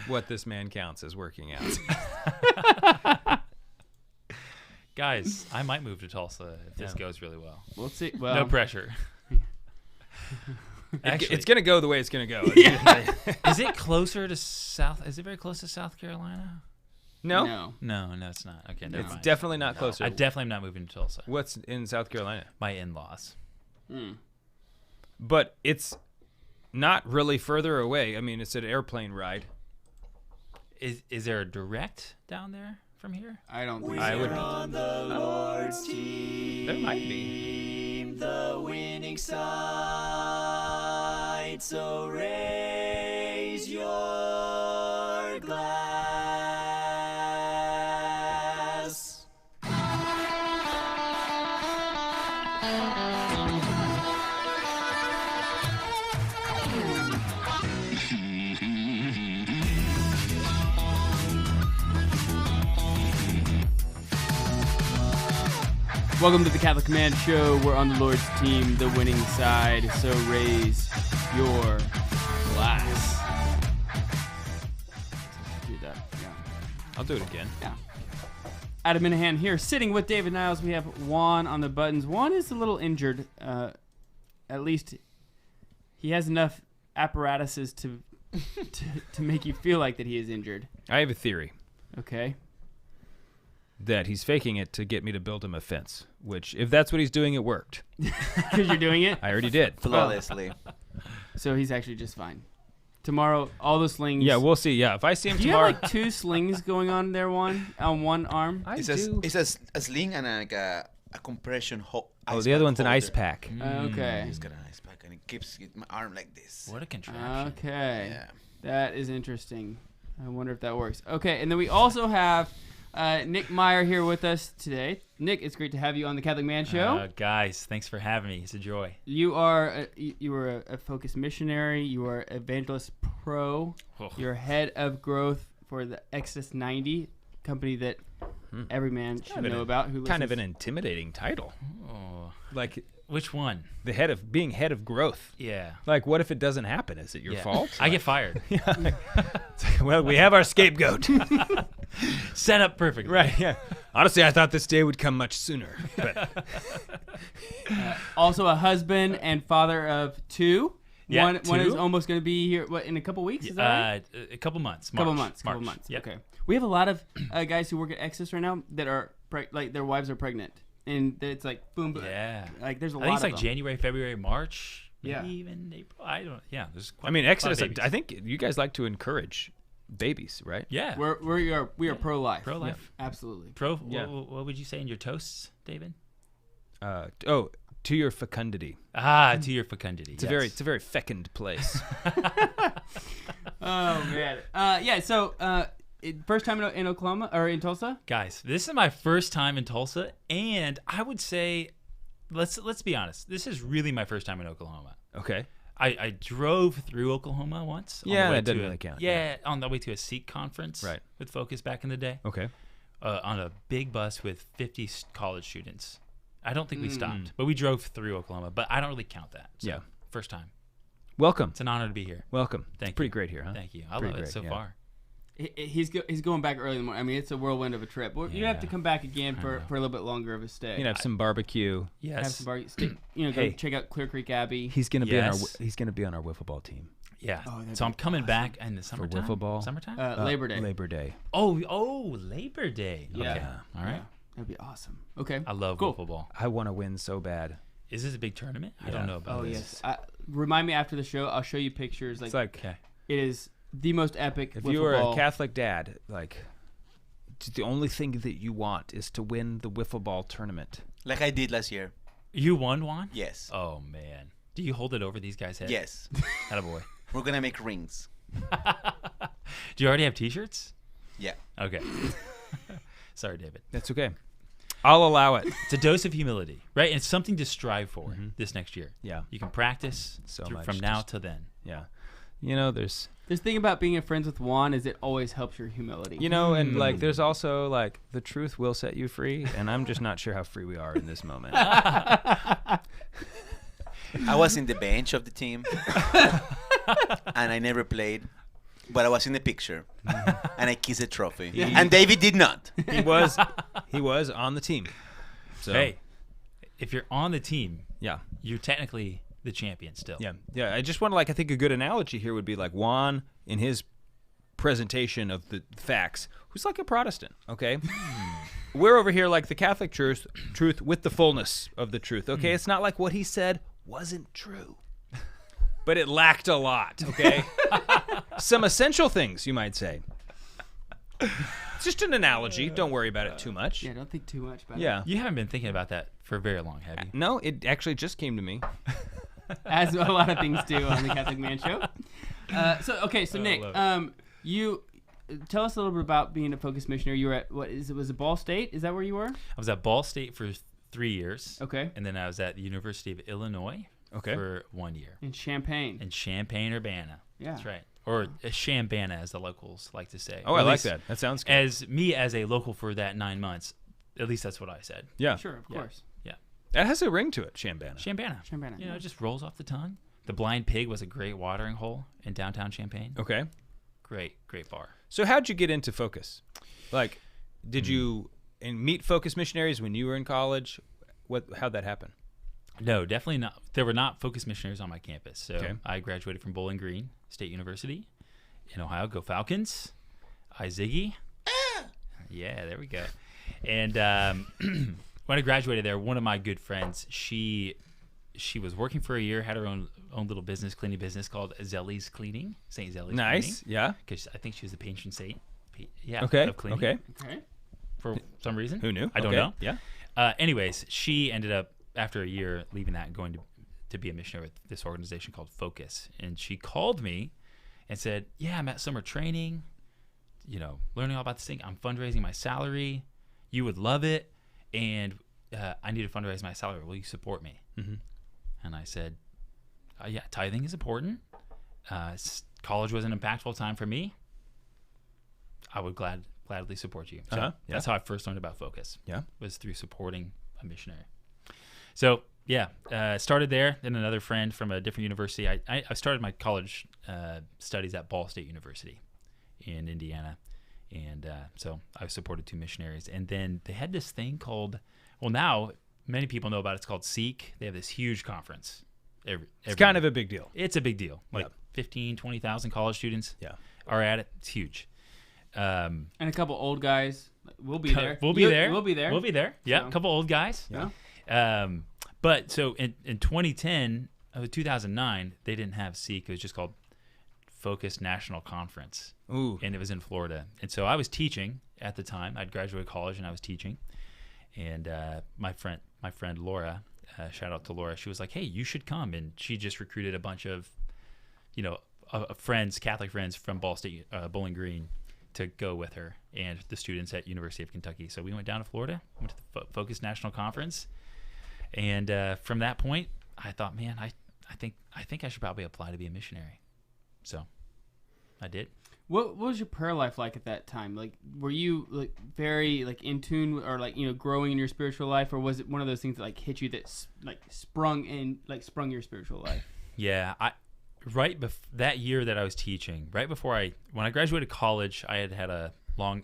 what this man counts as working out. Guys, I might move to Tulsa if this goes really well. We'll see. Well, No pressure. Actually, It's going to go the way it's going to go. is it closer to South? Is it very close to South Carolina? No? No, it's not. Okay, never It's mind. definitely not closer. I definitely am not moving to Tulsa. What's in South Carolina? My in-laws. But it's not really further away. I mean, it's an airplane ride. Is there a direct down there from here? I don't think I so. would. On the Lord's team, There might be. the winning side. So raise your glass. Welcome to the Catholic Command Show. We're on the Lord's team, the winning side. So raise your glass. Do that. Yeah. I'll do it again. Yeah. Adam Minahan here, sitting with David Niles. We have Juan on the buttons. Juan is a little injured. At least he has enough apparatuses to make you feel like that he is injured. I have a theory Okay. that he's faking it to get me to build him a fence, which, if that's what he's doing, it worked. Because you're doing it. I already did. Flawlessly. So he's actually just fine. Tomorrow, all the slings. Yeah, we'll see. Yeah, if I see him Do you tomorrow. have like two slings going on there, Juan? On one arm? I It's do. a sling and a compression Oh, ice the other pack one's an holder. ice pack. Okay. He's got an ice pack and it keeps my arm like this. What a contraption. Okay. Yeah. That is interesting. I wonder if that works. Okay, and then we also have Nick Meyer here with us today. Nick, it's great to have you on the Catholic Man Show. Guys, thanks for having me. It's a joy. You are you were a focused missionary. You are Evangelist Pro. Oh. You're head of growth for the Exodus 90 company that every man should know about. Who Kind of an listens- intimidating title. Oh, Like which one? the being head of growth. Yeah. Like, what if it doesn't happen? Is it your Yeah. fault? I get fired. Well, we have our scapegoat. Set up perfectly. Right, yeah. Honestly, I thought this day would come much sooner. But Also a husband and father of two. Yeah, one is two. almost going to be here in a couple weeks. Is that right? A couple months. Couple March. months. Yep. Okay. We have a lot of guys who work at Exodus right now that are like their wives are pregnant, and it's like boom, boom. Yeah. Like there's a I lot think it's of like them. January, February, March. Yeah. Maybe even April. I don't. Yeah. There's. Quite, I mean, a lot of Exodus, babies. I think you guys like to encourage babies, right? Yeah. We are pro life. Pro-life. Absolutely. Yeah. What would you say in your toasts, David? To your fecundity. To your fecundity. It's a very fecund place. Oh man. Yeah. So first time in Oklahoma or in Tulsa. Guys, this is my first time in Tulsa, and I would say, let's be honest, this is really my first time in Oklahoma. Okay. I drove through Oklahoma once. on the Yeah, way that doesn't to really count. Yeah, on the way to a Sikh conference. Right. With Focus back in the day. Okay. On a big bus with 50 college students. I don't think we stopped, but we drove through Oklahoma. But I don't really count that. So, Yeah. First time. Welcome. It's an honor to be here. Welcome. Thank It's pretty you. great here, huh? Thank you. I Pretty love it great, so yeah. far. He's going back early in the morning. I mean, it's a whirlwind of a trip. Well, you have to Yeah. come back again for know. a little bit longer of a stay. You can have some barbecue. have Yes. some bar, go Hey. check out Clear Creek Abbey. He's gonna Yes. be on our wiffle ball team Yeah. Oh, that'd So I'm be coming back in the for summertime. wiffle ball. Summertime? Labor Day. Labor Day. Labor Day. Yeah. Okay. All right. Yeah. That'd be awesome. Okay. I love Cool. wiffle ball. I want to win so bad. Is this a big tournament? I Yeah. don't know about Oh this. yes. Remind me after the show. I'll show you pictures. It's like Okay. It is the most epic. if wiffle you were ball. a Catholic dad, like the only thing that you want is to win the wiffle ball tournament. Like I did last year. You won, Juan? Yes. Oh, man. Do you hold it over these guys' heads? Yes. Attaboy. We're going to make rings. Do you already have T-shirts? Yeah. Okay. Sorry, David. That's okay. I'll allow it. It's a dose of humility, right? And it's something to strive for this next year. Yeah. You can practice So through- much from now just- to then. Yeah. You know, there's This thing about being friends with Juan is it always helps your humility. and like there's also like the truth will set you free, and I'm just not sure how free we are in this moment. I was in the bench of the team. And I never played. but I was in the picture, and I kissed the trophy, and David did not. He was on the team. So Hey, if you're on the team, yeah. you're technically the champion still. Yeah. I just want to I think a good analogy here would be like Juan in his presentation of the facts, who's like a Protestant, okay? We're over here like the Catholic truth with the fullness of the truth, okay? It's not like what he said wasn't true, but it lacked a lot, okay? Some essential things, you might say. It's just an analogy. Don't worry about it too much. Yeah, don't think too much about it. Yeah. You haven't been thinking about that for very long, have you? No, it actually just came to me. As a lot of things do on the Catholic Man Show. So Nick, love you tell us a little bit about being a Focus missionary. You were at was it Ball State? Is that where you were? I was at Ball State for 3 years. Okay. And then I was at the University of Illinois for 1 year. In Champaign. In Champaign-Urbana. Yeah. That's right. Or Chambana, as the locals like to say. Oh, Or I at like least that. That sounds good. As a local for that 9 months, at least that's what I said. Yeah. Sure, of Yeah. course. Yeah. That has a ring to it, Chambana. Chambana. Champaign. You know, it just rolls off the tongue. The Blind Pig was a great watering hole in downtown Champaign. Okay. Great bar. So how'd you get into Focus? Like, did you meet Focus missionaries when you were in college? How'd that happen? No, definitely not. There were not Focus missionaries on my campus. So Okay. I graduated from Bowling Green State University in Ohio. Go Falcons. I Ziggy. Yeah, there we go. And when I graduated there, one of my good friends, she was working for a year, had her own little cleaning business called Zelly's Cleaning, St. Zelly's Nice. Yeah. Because I think she was the patron saint. Okay. Of cleaning. Okay. Okay. For some reason. Who knew? I don't Okay. know. Yeah. Anyways, she ended up, after a year, leaving that and going to be a missionary with this organization called Focus. And she called me and said, yeah, I'm at summer training, learning all about this thing. I'm fundraising my salary. You would love it. And I need to fundraise my salary. Will you support me? Mm-hmm. And I said, yeah, tithing is important. College was an impactful time for me. I would gladly support you. So Yeah. that's how I first learned about Focus. Yeah. Was through supporting a missionary. So yeah, started there. Then another friend from a different university. I started my college studies at Ball State University in Indiana, and so I supported 2 missionaries. And then they had this thing called, well, now many people know about it. It's called Seek. They have this huge conference. It's kind of a big deal. It's a big deal. Like Yep. 15, 20,000 college students Yeah. are at it. It's huge. And a couple old guys. We'll be there. We'll be there. We'll be there. We'll be there. Yeah, So- a couple old guys. Yeah. But so in 2010, 2009, they didn't have Seek. It was just called Focus National Conference. Ooh. And it was in Florida. And so I was teaching at the time. I'd graduated college and I was teaching. And my friend Laura, shout out to Laura, she was like, hey, you should come. And she just recruited a bunch of, friends, Catholic friends from Ball State, Bowling Green, to go with her and the students at University of Kentucky. So we went down to Florida, went to the Focus National Conference. And from that point, I thought, man, I think I should probably apply to be a missionary. So I did. What was your prayer life like at that time? Like, were you very in tune, or growing in your spiritual life, or was it one of those things that hit you that sprung your spiritual life? Yeah, that year that I was teaching, when I graduated college, I had a long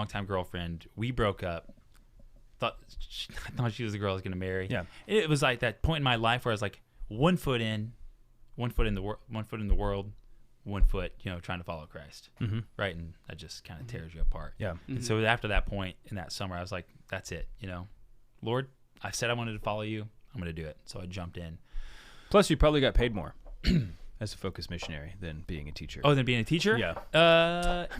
time girlfriend. We broke up. I thought she was the girl I was going to marry. Yeah. It was like that point in my life where I was like 1 foot in, 1 foot in the world, 1 foot, trying to follow Christ. Mm-hmm. Right. And that just kind of tears you apart. Yeah. And so after that point in that summer, I was like, that's it. Lord, I said I wanted to follow you. I'm going to do it. So I jumped in. Plus, you probably got paid more as a Focus missionary than being a teacher. Oh, than being a teacher? Yeah.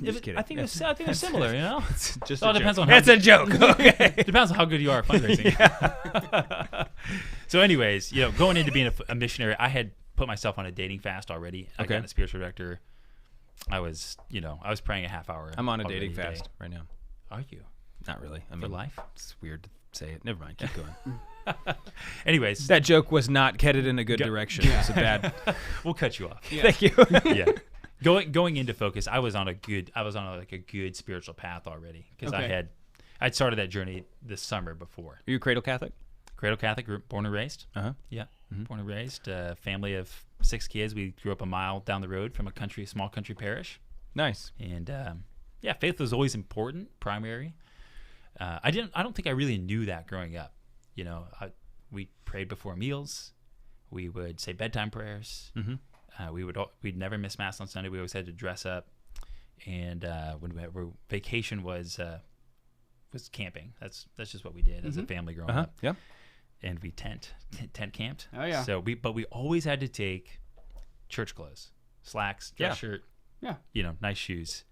Just kidding. I think it was similar, It's just It all a depends joke. on how It's a joke. Okay. depends on how good you are at fundraising. So anyways, going into being a missionary, I had put myself on a dating fast already. I Okay. got a spiritual director. I was praying a half hour. I'm on a already dating day. fast right now. Are you? Not really. I For mean, life? it's weird to say it. Never mind. Keep going. Anyways, That joke was not headed in a good direction. It was a bad. we'll cut you off. Thank you. Yeah. Going into Focus, I was on a good spiritual path already, because Okay. I'd started that journey this summer before. Are you a cradle Catholic? Cradle Catholic, born and raised. Uh-huh. Yeah, Mhm. born and raised. Family of 6 kids. We grew up a mile down the road from a small country parish. Nice. And yeah, faith was always important, primary. I don't think I really knew that growing up. You know, we prayed before meals. We would say bedtime prayers. We'd never miss mass on Sunday. We always had to dress up. And when vacation was camping. That's just what we did as a family growing up. Yeah. And we tent camped. Oh yeah. So we always had to take church clothes, slacks, dress shirt. Yeah. You know, nice shoes.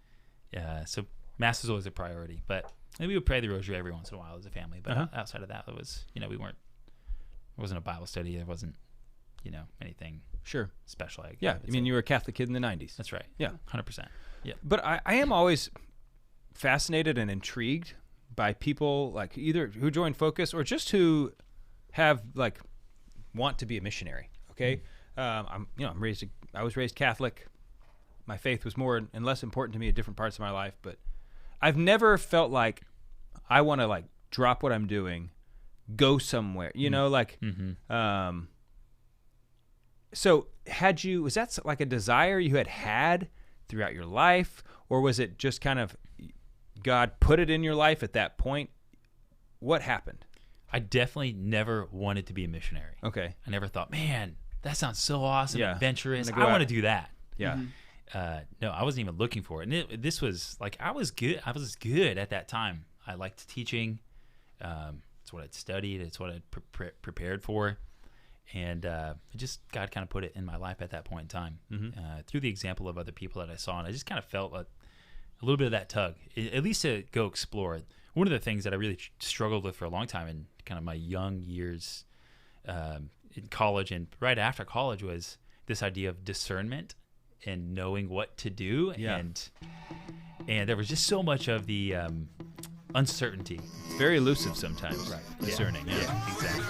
So mass was always a priority, but we would pray the rosary every once in a while as a family. But outside of that, it was, you know, it wasn't a Bible study. It wasn't, you know, anything special. I mean, you were a Catholic kid in the 90s. That's right. Yeah. 100%. Yeah. But I am always fascinated and intrigued by people like either who join Focus or just who have like want to be a missionary. Okay. I was raised Catholic. My faith was more and less important to me at different parts of my life, but I've never felt like I want to like drop what I'm doing, go somewhere, you know, like, so was that like a desire you had throughout your life, or was it just kind of God put it in your life at that point? What happened? I definitely never wanted to be a missionary. Okay. I never thought, man, that sounds so awesome, adventurous. Go I want to out. do that. Yeah. No, I wasn't even looking for it. And this was like, I was good at that time. I liked teaching. It's what I'd studied. It's what I'd prepared for. And God kind of put it in my life at that point in time through the example of other people that I saw. And I just kind of felt a little bit of that tug, at least to go explore. One of the things that I really struggled with for a long time in kind of my young years in college and right after college was this idea of discernment and knowing what to do. Yeah. And there was just so much of the uncertainty. It's very elusive sometimes. Right. Discerning. Yeah, exactly.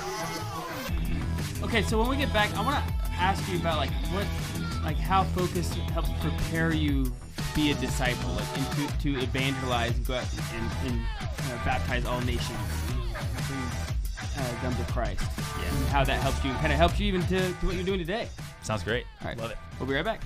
Okay, so when we get back, I want to ask you about how Focus helped prepare you be a disciple, like, and to evangelize and go out and baptize all nations, bring them to Christ. Yeah. And how that helped you, kind of helped you even to what you're doing today. Sounds great. All right. Love it. We'll be right back.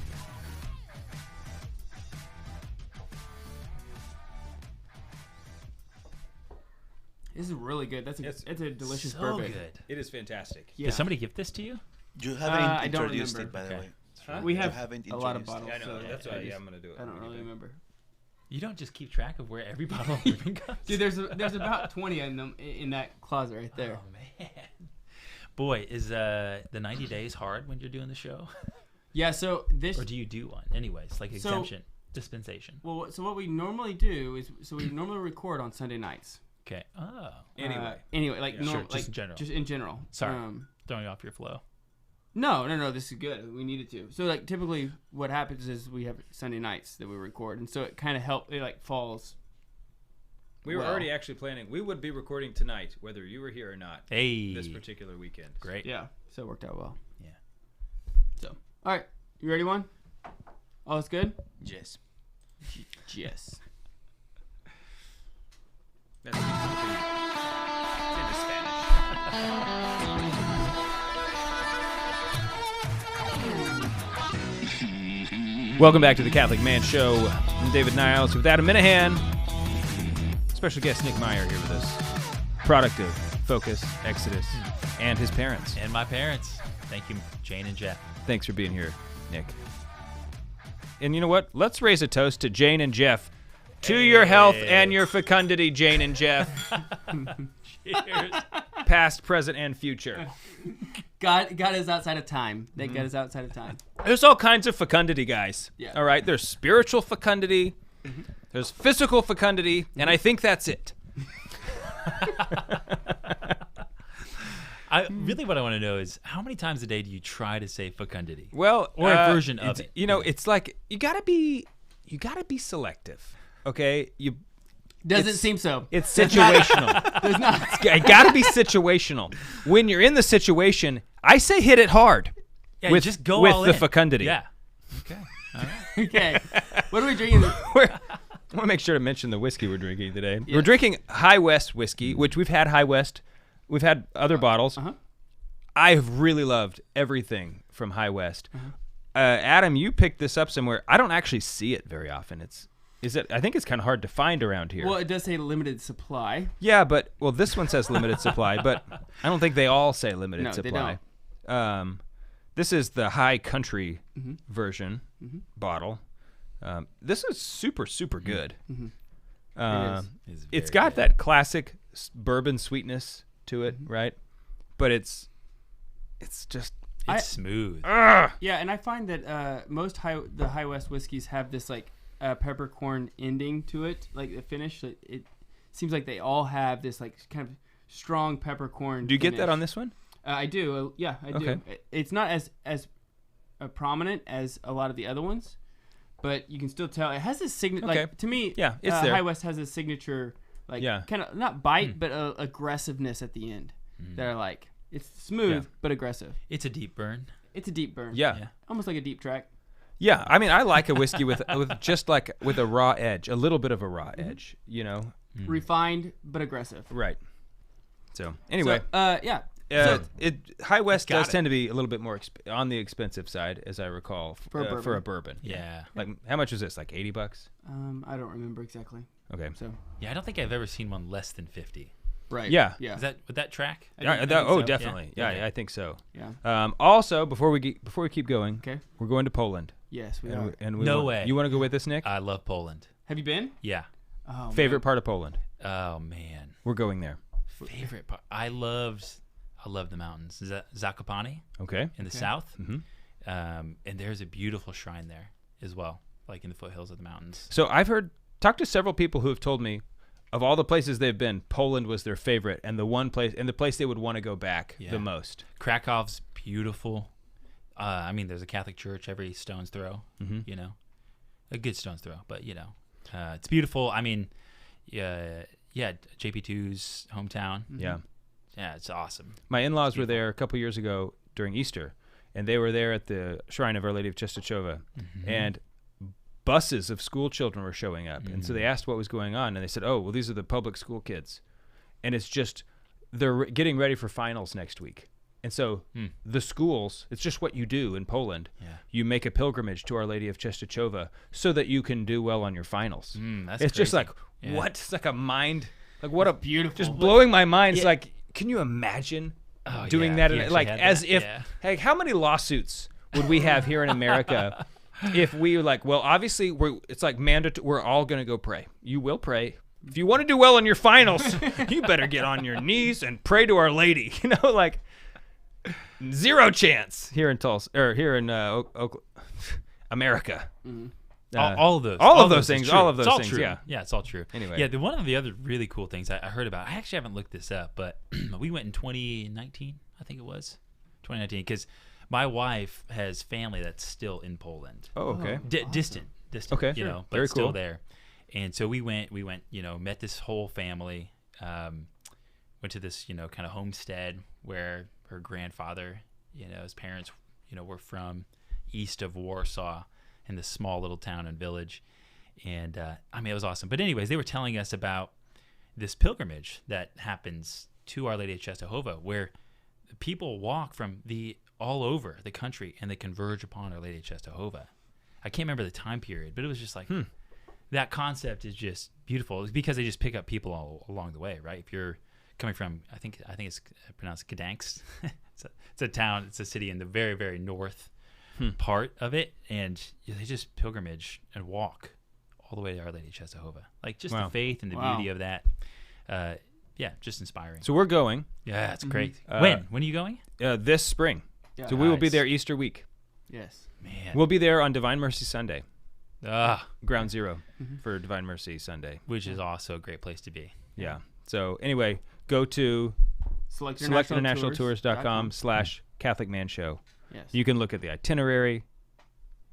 This is really good. It's a delicious So bourbon. good. It is fantastic. Yeah. Did somebody gift this to you? You haven't I don't introduced remember. it, by the Okay. way. Huh? We You have haven't a lot of introduced it. bottles. Yeah, I know. so That's I why just- I'm going to do it. I don't really remember. You don't just keep track of where every bottle of bourbon goes? Dude, there's about 20 in them in that closet right there. Oh, man. Boy, is the 90 days hard when you're doing the show? Yeah, so Or do you do one? Anyways, like exemption, dispensation. so what we normally do is we normally record on Sunday nights. Okay. Oh. Anyway, like Sure, just in general. Just in general. Sorry. Throwing you off your flow. No, this is good. We needed to. So like typically what happens is we have Sunday nights that we record, and so it kind of it like falls. We were Well. already actually planning. We would be recording tonight, whether you were here or not. Hey. This particular weekend. Great. Yeah, so it worked out well. Yeah. So, all right, you ready, Juan? All is good? Yes. Yes. That's something into Spanish. Welcome back to the Catholic Man Show. I'm David Niles with Adam Minahan. Special guest Nick Meyer here with us. Product of Focus, Exodus, and his parents. And my parents. Thank you, Jane and Jeff. Thanks for being here, Nick. And you know what? Let's raise a toast to Jane and Jeff. To your health and your fecundity, Jane and Jeff. Cheers. Past, present, and future. God is outside of time. Thank God is outside of time. There's all kinds of fecundity, guys. Yeah. All right? There's spiritual fecundity. There's physical fecundity. And I think that's it. Really what I want to know is how many times a day do you try to say fecundity? Well, Or a version of it's- it. You know, it's like you gotta be selective. Okay? Doesn't It's- seem so. It's situational. There's not. It gotta be situational. When you're in the situation, I say hit it hard. Yeah, with, just go with all the in. fecundity. Yeah. Okay. All right. Okay. What are we drinking? I want to make sure to mention the whiskey we're drinking today. We're drinking High West whiskey, which we've had High West. We've had other bottles. Uh-huh. I've really loved everything from High West. Adam, you picked this up somewhere. I don't actually see it very often. I think it's kind of hard to find around here. Well, it does say limited supply. Yeah, but this one says limited supply, but I don't think they all say limited No, they supply. This is the high country version bottle. This is super, super good. It's got that classic bourbon sweetness to it, right? But it's just It's smooth. Yeah, and I find that the High West whiskeys have this like peppercorn ending to it, like the finish. It seems like they all have this like kind of strong peppercorn. Do you get finish. that on this one? I do. Yeah, I Okay. do. It's not as prominent as a lot of the other ones, but you can still tell it has this signature. Okay. Like to me, Yeah, it's there. High West has a signature, like kind of not bite, but aggressiveness at the end. That are like it's smooth but aggressive. It's a deep burn. It's a deep burn. Yeah. Almost like a deep track. Yeah, I mean, I like a whiskey with just like with a raw edge, a little bit of a raw edge, you know. Refined but aggressive. Right. So anyway, So, yeah. High West does it. tend to be a little bit more on the expensive side, as I recall, For a a bourbon. Yeah. Like, how much is this? Like $80? I don't remember exactly. Okay. So Yeah, I don't think I've ever seen one less than 50. right. Yeah. Yeah. Would that track? I think so. Definitely. Yeah, Okay. I think so. Yeah. Also, before we keep going, Okay. we're going to Poland. Yes, we And are. we No want- way. You want to go with us, Nick? I love Poland. Have you been? Yeah. Oh, Favorite part of Poland? Oh man. We're going there. Favorite part. I love the mountains. Zakopane Okay. in the south. Mhm. And there's a beautiful shrine there as well, like in the foothills of the mountains. So I've talked to several people who have told me, of all the places they've been, Poland was their favorite, and the place they would want to go back the most. Krakow's beautiful. I mean, there's a Catholic church every stone's throw. You know, a good stone's throw, but you know, it's beautiful. I mean, yeah, JP2's hometown. Yeah. Yeah, it's awesome. My in-laws were there a couple years ago during Easter, and they were there at the Shrine of Our Lady of Czestochowa, and buses of school children were showing up. And so they asked what was going on, and they said, oh, well, these are the public school kids. And it's just, they're getting ready for finals next week. And so the schools, it's just what you do in Poland. Yeah. You make a pilgrimage to Our Lady of Czestochowa so that you can do well on your finals. That's It's just crazy. like, Yeah. what? It's like a mind, like what a beautiful. just blowing my mind. It's like, can you imagine doing yeah, that? you In, like actually had as that, if, yeah. hey, how many lawsuits would we have here in America if we were like, well, obviously it's like mandatory. We're all going to go pray. You will pray. If you want to do well in your finals, you better get on your knees and pray to Our Lady. You know, like zero chance here in Tulsa or here in America. all of those. all of those is things, true. all of those It's all things, true. yeah. Yeah, it's all true. Anyway. Yeah, one of the other really cool things I heard about, I actually haven't looked this up, but we went in 2019, I think it was. 2019, because my wife has family that's still in Poland. Oh, okay. Distant, Okay, you sure. know, but Very still cool. there. And so we went, you know, met this whole family, went to this, you know, kind of homestead where her grandfather, you know, his parents, you know, were from east of Warsaw in this small little town and village. And I mean, it was awesome. But anyways, they were telling us about this pilgrimage that happens to Our Lady of Czestochowa, where people walk from all over the country and they converge upon Our Lady of Czestochowa. I can't remember the time period, but it was just like that concept is just beautiful because they just pick up people all along the way, right? If you're coming from, I think it's pronounced Gdansk. It's a town, it's a city in the very, very north part of it, and they just pilgrimage and walk all the way to Our Lady of Czestochowa. Like just Wow. the faith and the Wow. beauty of that. Yeah, just inspiring. So we're going Yeah, it's great. Uh, When are you going? this spring. Yeah. So we will be Nice. there Easter week. Yes. Man. We'll be there on Divine Mercy Sunday, Ah, ground zero for Divine Mercy Sunday. which is also a great place to be. Yeah. So anyway, go to selectinternationaltours.com/CatholicManShow. Yes. You can look at the itinerary.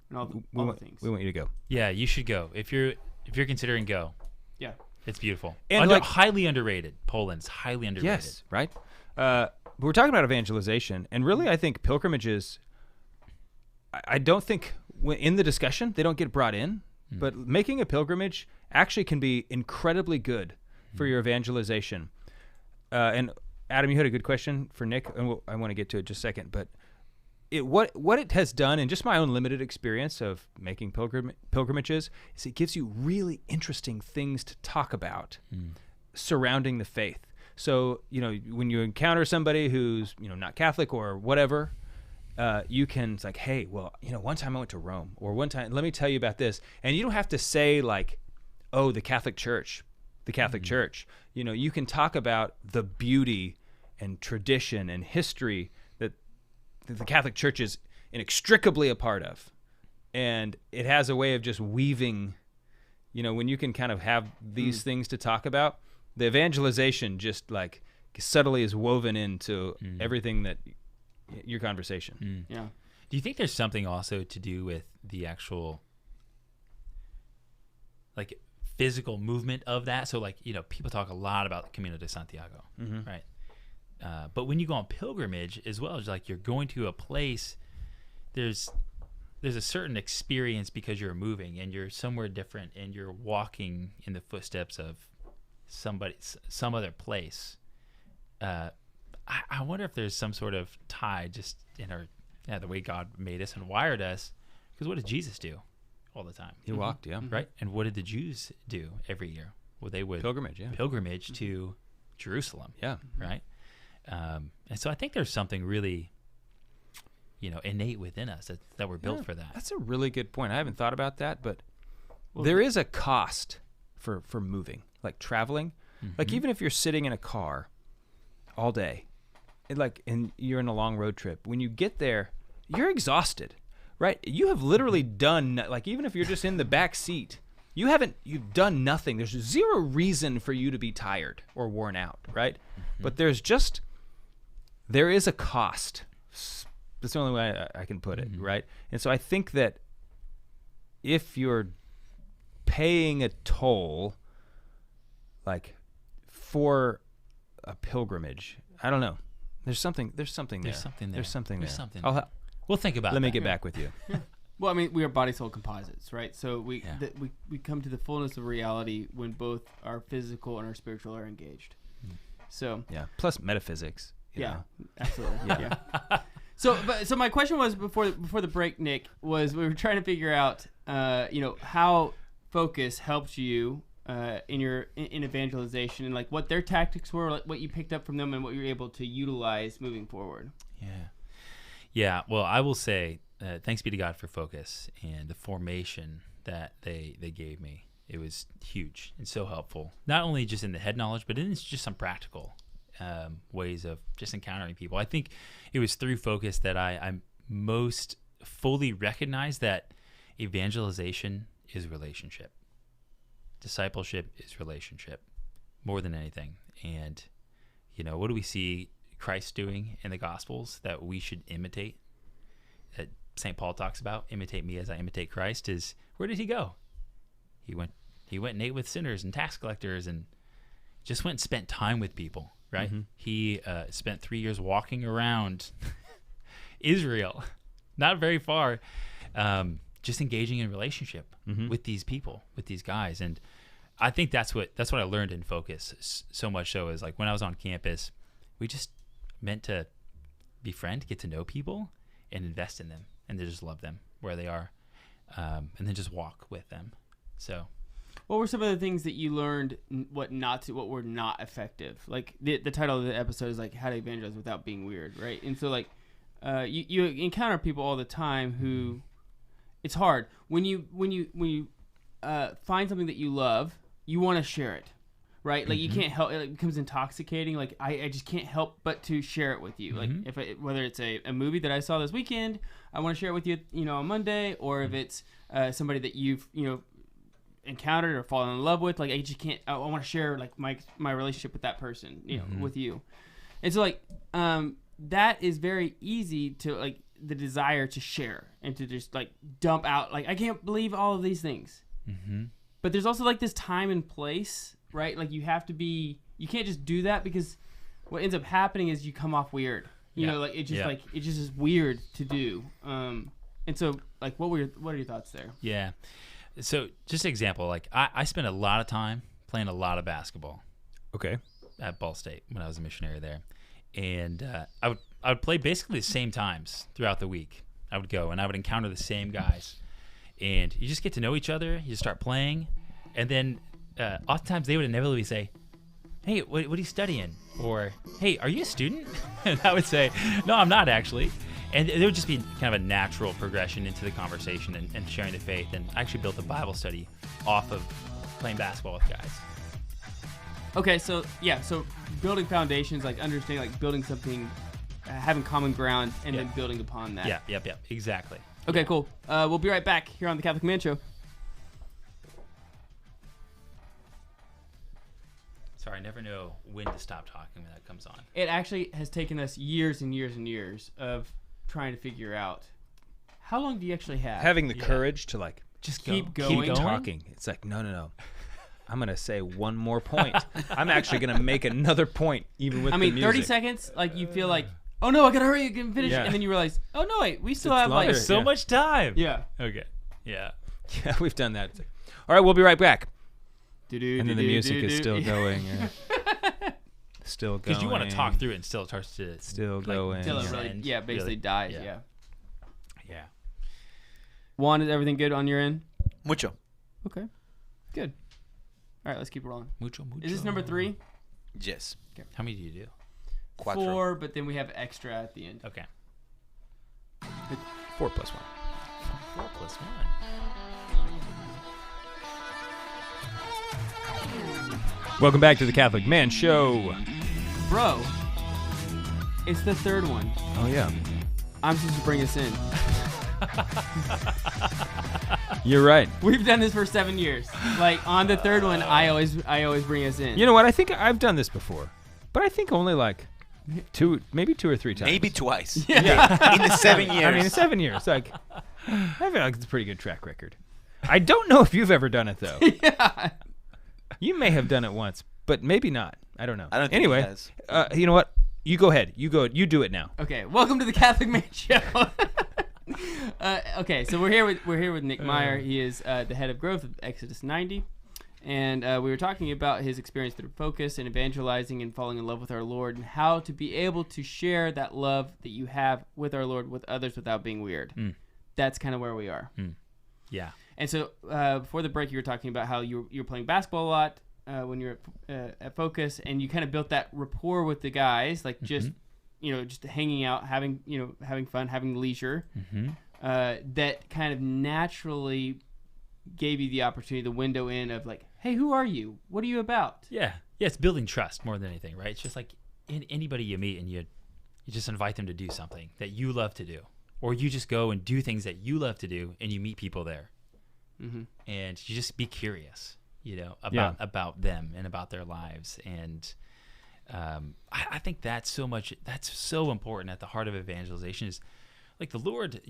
and all the, We all want, the things. we want you to go. Yeah, you should go. If you're considering go, Yeah. it's beautiful. And like- highly underrated. Poland's highly underrated. Yes, right? We're talking about evangelization, and really I think pilgrimages, I don't think in the discussion they don't get brought in, but making a pilgrimage actually can be incredibly good for your evangelization. And Adam, you had a good question for Nick, and I want to get to it just a second, but what it has done, in just my own limited experience of making pilgrimages, is it gives you really interesting things to talk about surrounding the faith. So, when you encounter somebody who's, not Catholic or whatever, you can, it's like, hey, well, one time I went to Rome, or one time, let me tell you about this. And you don't have to say like, oh, the Catholic Church. You can talk about the beauty and tradition and history that the Catholic Church is inextricably a part of. And it has a way of just weaving, when you can kind of have these things to talk about, the evangelization just like subtly is woven into everything that your conversation. Yeah. Do you think there's something also to do with the actual like physical movement of that? So like, people talk a lot about the Camino de Santiago, right? But when you go on pilgrimage as well, it's like you're going to a place, there's a certain experience because you're moving and you're somewhere different and you're walking in the footsteps of some other place. I wonder if there's some sort of tie just in the way God made us and wired us. Because what did Jesus do all the time? He walked, yeah. Right? And what did the Jews do every year? Well, they would pilgrimage to Jerusalem. Yeah. Right? And so I think there's something really, innate within us that we're built for that. That's a really good point. I haven't thought about that, but there is a cost for moving, like traveling. Like even if you're sitting in a car all day, and you're in a long road trip, when you get there, you're exhausted, right? You have literally done, like even if you're just in the back seat, you've done nothing. There's zero reason for you to be tired or worn out, right? But there is a cost. That's the only way I can put it, right? And so I think that if you're paying a toll, like for a pilgrimage, I don't know. There's something there. We'll think about Let me that. get back with you. Well, I mean, we are body soul composites, right? So we come to the fullness of reality when both our physical and our spiritual are engaged. So Yeah. Plus metaphysics. you know. Absolutely. Yeah. So my question was before the break, Nick, was we were trying to figure out, how focus helped you in evangelization, and like what their tactics were, like what you picked up from them, and what you were able to utilize moving forward. Yeah. Well, I will say, thanks be to God for focus and the formation that they gave me. It was huge and so helpful, not only just in the head knowledge, but in just some practical ways of just encountering people. I think it was through focus that I most fully recognized that evangelization is relationship. Discipleship is relationship more than anything. And, what do we see Christ doing in the Gospels that we should imitate? That St. Paul talks about, imitate me as I imitate Christ, is where did he go? He went and ate with sinners and tax collectors and just went and spent time with people, right? He spent 3 years walking around Israel, not very far, just engaging in relationship with these people, with these guys. And I think that's what I learned in Focus so much so is like when I was on campus, we just meant to befriend, get to know people and invest in them and to just love them where they are, and then just walk with them. So what were some of the things that you learned what were not effective? Like the title of the episode is like how to evangelize without being weird, right? And so like you encounter people all the time who it's hard when you find something that you love, you want to share it, right? Like you can't help it becomes intoxicating. Like I just can't help but to share it with you. Like whether it's a movie that I saw this weekend, I want to share it with you, on Monday, or if it's somebody that you've encountered or fallen in love with, like I just can't. I want to share like my relationship with that person, with you. And so like that is very easy to like the desire to share and to just like dump out. Like I can't believe all of these things. But there's also like this time and place, right? Like you can't just do that because what ends up happening is you come off weird. Like it just is weird to do. And so like what are your thoughts there? Yeah. So just an example, like I spent a lot of time playing a lot of basketball. Okay. At Ball State when I was a missionary there. And I I would play basically the same times throughout the week. I would go and I would encounter the same guys, and you just get to know each other. You start playing, and then oftentimes they would inevitably say, "Hey, what are you studying?" Or, "Hey, are you a student?" And I would say, "No, I'm not actually." And there would just be kind of a natural progression into the conversation and sharing the faith. And I actually built a Bible study off of playing basketball with guys. Okay, so building foundations, like understanding, like building something, having common ground, and then building upon that. Yeah, exactly. Okay, cool. We'll be right back here on the Catholic Man Show. Sorry, I never know when to stop talking when that comes on. It actually has taken us years and years and years of trying to figure out how long do you actually have? Having the courage to like just keep keep going. talking. It's like no. I'm gonna say one more point. I'm actually gonna make another point, even with. I mean, the music. 30 seconds. Like you feel like, oh no, I gotta hurry and finish, Yeah. and then you realize, oh no, wait, we still It's have longer. like, There's so much time. yeah. Okay. Yeah. Yeah, we've done that. All right, we'll be right back. And And then the music is still going. Yeah. Still going. Because you want to talk through it and still it starts to Still like, going. Until it Yeah. really, And basically really- dies. yeah. Yeah. Yeah. Juan, is everything good on your end? Mucho. Okay. Good. All right, let's keep rolling. Mucho. Is this number 3? Yes. How many do you do? 4. 4, but then we have extra at the end. Okay. 4 plus 1. 4 plus 1. Welcome back to the Catholic Man Show. Bro, it's the third one. Oh yeah, I'm supposed to bring us in. you're right. We've done this for 7 years. Like on the third one, I always bring us in. You know what? I think I've done this before, but I think only like maybe 2 or 3 times. Maybe twice. Yeah. In the 7 years. I mean, in 7 years, like I feel like it's a pretty good track record. I don't know if you've ever done it though. Yeah. You may have done it once, but maybe not. I don't know. I don't think he anyway, has. you know what? You go ahead. You do it now. Okay, welcome to the Catholic Man Show. Okay, so we're here with Nick Meyer. He is the head of growth of Exodus 90, and we were talking about his experience through focus and evangelizing and falling in love with our Lord, and how to be able to share that love that you have with our Lord with others without being weird. That's kind of where we are. Yeah. And so before the break, you were talking about how you were playing basketball a lot when you were at Focus, and you kind of built that rapport with the guys, like just hanging out, having fun, having leisure. That kind of naturally gave you the opportunity, the window in of like, hey, who are you? What are you about? Yeah. Yeah, it's building trust more than anything, right? It's just like anybody you meet and you just invite them to do something that you love to do. Or you just go and do things that you love to do and you meet people there. And you just be curious, about them and about their lives. And I think that's so important at the heart of evangelization is like the Lord,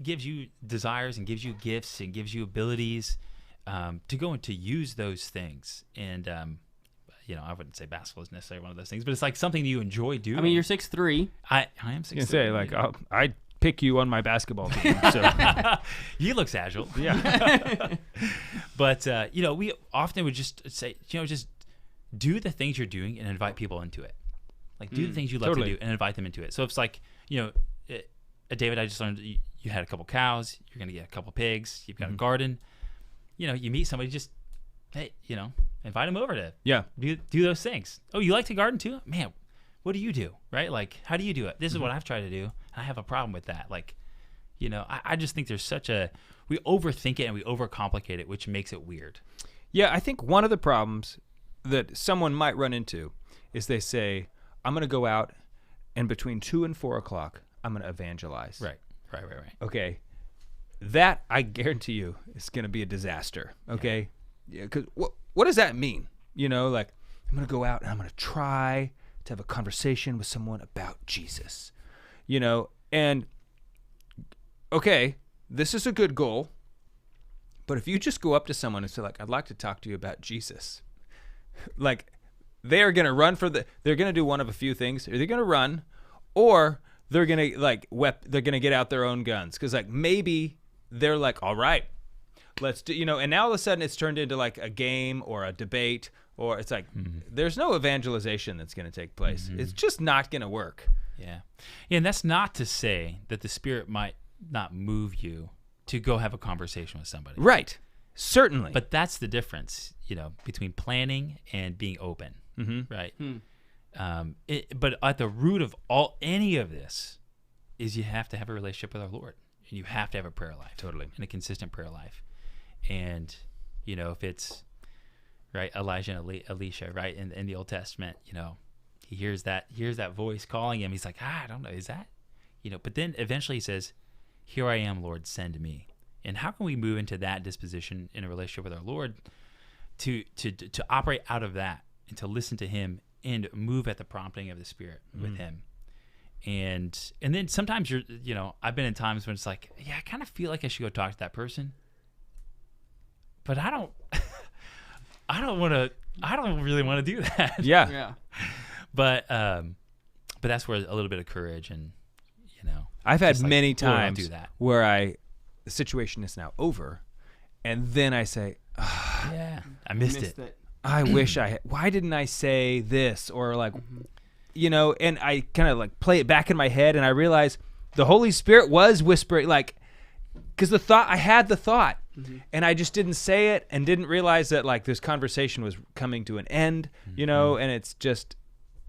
gives you desires and gives you gifts and gives you abilities to go and to use those things. And, I wouldn't say basketball is necessarily one of those things, but it's like something you enjoy doing. I mean, you're 6'3". I am 6'3". You can say like, I'd pick you on my basketball team. So. He looks agile. Yeah. But, we often would just say, just do the things you're doing and invite people into it. Like, do the things you love to do and invite them into it. So it's like, David, I just learned you had a couple cows. You're going to get a couple pigs. You've got a garden. You meet somebody, just, hey, invite them over to do those things. Oh, you like to garden too? Man, what do you do? Right? Like, how do you do it? This is what I've tried to do. I have a problem with that. Like, I just think there's we overthink it and we overcomplicate it, which makes it weird. Yeah, I think one of the problems that someone might run into is they say, I'm going to go out and between 2 and 4 o'clock, I'm going to evangelize. Right. Okay. That, I guarantee you, is going to be a disaster. Okay. Yeah. Because what does that mean? Like, I'm going to go out and I'm going to try to have a conversation with someone about Jesus. And okay, this is a good goal, but if you just go up to someone and say like, I'd like to talk to you about Jesus, like they are going to run they're going to do one of a few things. They're going to run, or they're going to they're going to get out their own guns. Cause like maybe they're like, all right, let's do, and now all of a sudden it's turned into like a game or a debate or it's like there's no evangelization that's going to take place. It's just not going to work. Yeah. And that's not to say that the Spirit might not move you to go have a conversation with somebody. Right. Certainly. But that's the difference, between planning and being open, right? But at the root of any of this is you have to have a relationship with our Lord, and you have to have a prayer life, Totally. and a consistent prayer life. And if it's right, Elijah and Elisha, right, in the Old Testament, he hears that voice calling him. He's like, I don't know, is that, But then eventually he says, "Here I am, Lord, send me." And how can we move into that disposition in a relationship with our Lord to operate out of that and to listen to Him and move at the prompting of the Spirit with Him? And then sometimes I've been in times when it's like, yeah, I kind of feel like I should go talk to that person, but I don't really want to do that. Yeah. Yeah. But that's where a little bit of courage and I've had just like, many Lord, I'll times do that. where the situation is now over, and then I say, Yeah, I missed it. I wish why didn't I say this? Or like, and I kind of like play it back in my head, and I realize the Holy Spirit was whispering, like, because I had the thought, and I just didn't say it and didn't realize that like this conversation was coming to an end, and it's just,